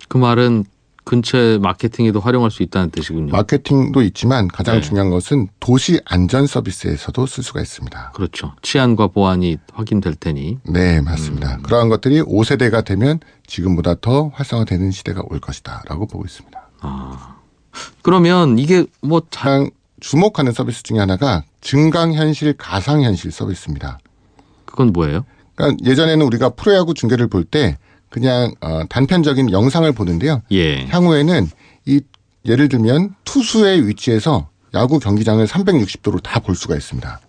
그 말은 근처 마케팅에도 활용할 수 있다는 뜻이군요. 마케팅도 있지만 가장 네. 중요한 것은 도시 안전 서비스에서도 쓸 수가 있습니다. 그렇죠. 치안과 보안이 확인될 테니. 네, 맞습니다. 그러한 것들이 5세대가 되면 지금보다 더 활성화되는 시대가 올 것이다라고 보고 있습니다. 그러면 이게 뭐 가장 주목하는 서비스 중에 하나가 증강현실, 가상현실 서비스입니다. 그건 뭐예요? 그러니까 예전에는 우리가 프로야구 중계를 볼 때 그냥 단편적인 영상을 보는데요. 예. 향후에는 이 예를 들면 투수의 위치에서 야구 경기장을 360도로 다 볼 수가 있습니다.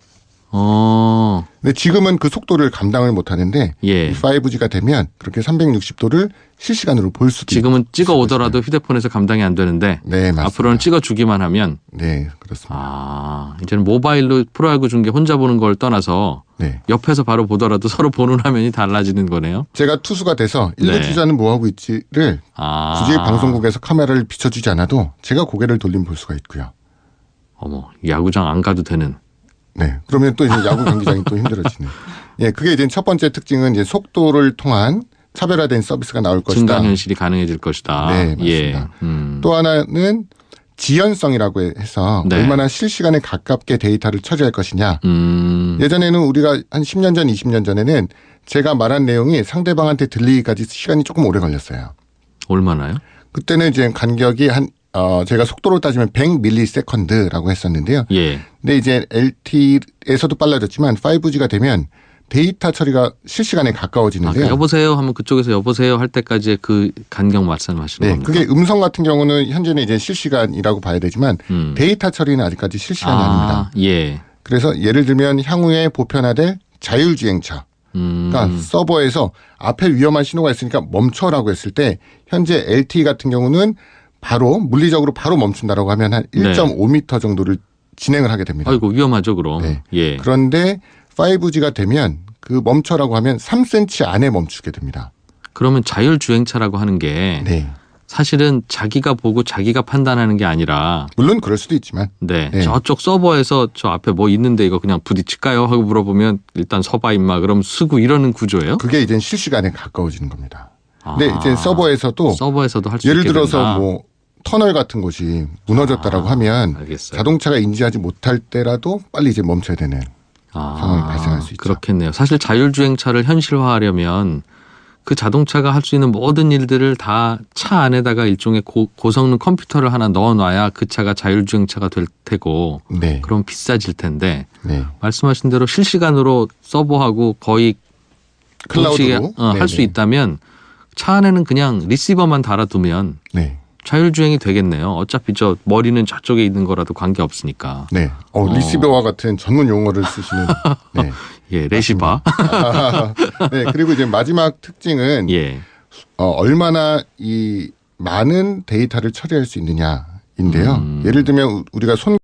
근데 지금은 그 속도를 감당을 못 하는데 예. 5G가 되면 그렇게 360도를 실시간으로 볼 수도 지금은 있습니다. 찍어 오더라도 휴대폰에서 감당이 안 되는데 네, 맞습니다. 앞으로는 찍어 주기만 하면 네, 그렇습니다. 이제는 모바일로 프로야구 중계 혼자 보는 걸 떠나서 네. 옆에서 바로 보더라도 서로 보는 화면이 달라지는 거네요. 제가 투수가 돼서 1루 네. 주자는 뭐 하고 있지를 굳이 방송국에서 카메라를 비춰주지 않아도 제가 고개를 돌리면 볼 수가 있고요. 어머, 야구장 안 가도 되는. 네. 그러면 또 이제 야구 경기장이 또 힘들어지는. 예, 그게 이제 첫 번째 특징은 이제 속도를 통한 차별화된 서비스가 나올 것이다. 증강현실이 가능해질 것이다. 네, 맞습니다. 예. 또 하나는 지연성이라고 해서 네. 얼마나 실시간에 가깝게 데이터를 처리할 것이냐. 예전에는 우리가 한 10년 전, 20년 전에는 제가 말한 내용이 상대방한테 들리기까지 시간이 조금 오래 걸렸어요. 얼마나요? 그때는 이제 간격이 한 제가 속도로 따지면 100ms라고 했었는데요. 예. 근데 이제 LTE에서도 빨라졌지만 5G가 되면 데이터 처리가 실시간에 가까워지는데요. 그러니까 여보세요 하면 그쪽에서 여보세요 할 때까지의 그 간격 말씀하시는 네, 겁니다. 그게 음성 같은 경우는 현재는 이제 실시간이라고 봐야 되지만 데이터 처리는 아직까지 실시간이 아닙니다. 예. 그래서 예를 들면 향후에 보편화될 자율주행차. 그러니까 서버에서 앞에 위험한 신호가 있으니까 멈춰라고 했을 때 현재 LTE 같은 경우는 바로 물리적으로 바로 멈춘다라고 하면 한 1.5m 정도를 진행을 하게 됩니다. 아이고 위험하죠 그럼. 네. 예. 그런데 5G가 되면 그 멈춰라고 하면 3cm 안에 멈추게 됩니다. 그러면 자율주행차라고 하는 게 네. 사실은 자기가 보고 자기가 판단하는 게 아니라 물론 그럴 수도 있지만 네, 네. 저쪽 서버에서 저 앞에 뭐 있는데 이거 그냥 부딪힐까요? 하고 물어보면 일단 서봐 임마 그럼 쓰고 이러는 구조예요? 그게 이제 실시간에 가까워지는 겁니다. 근데 이제 서버에서도 할 수 예를 있게 들어서 된다. 뭐 터널 같은 곳이 무너졌다라고 하면 알겠어요. 자동차가 인지하지 못할 때라도 빨리 이제 멈춰야 되는 상황이 발생할 수 있죠. 그렇겠네요. 사실 자율주행차를 현실화하려면 그 자동차가 할 수 있는 모든 일들을 다 차 안에다가 일종의 고성능 컴퓨터를 하나 넣어놔야 그 차가 자율주행차가 될 테고 네. 그럼 비싸질 텐데 네. 말씀하신 대로 실시간으로 서버하고 거의 클라우드로 할 수 있다면 차 안에는 그냥 리시버만 달아두면 네. 자율주행이 되겠네요. 어차피 저 머리는 저쪽에 있는 거라도 관계 없으니까. 네. 리시버와 같은 전문 용어를 쓰시는. 네. 예, 레시바. 네. 그리고 이제 마지막 특징은 예. 얼마나 이 많은 데이터를 처리할 수 있느냐인데요. 예를 들면 우리가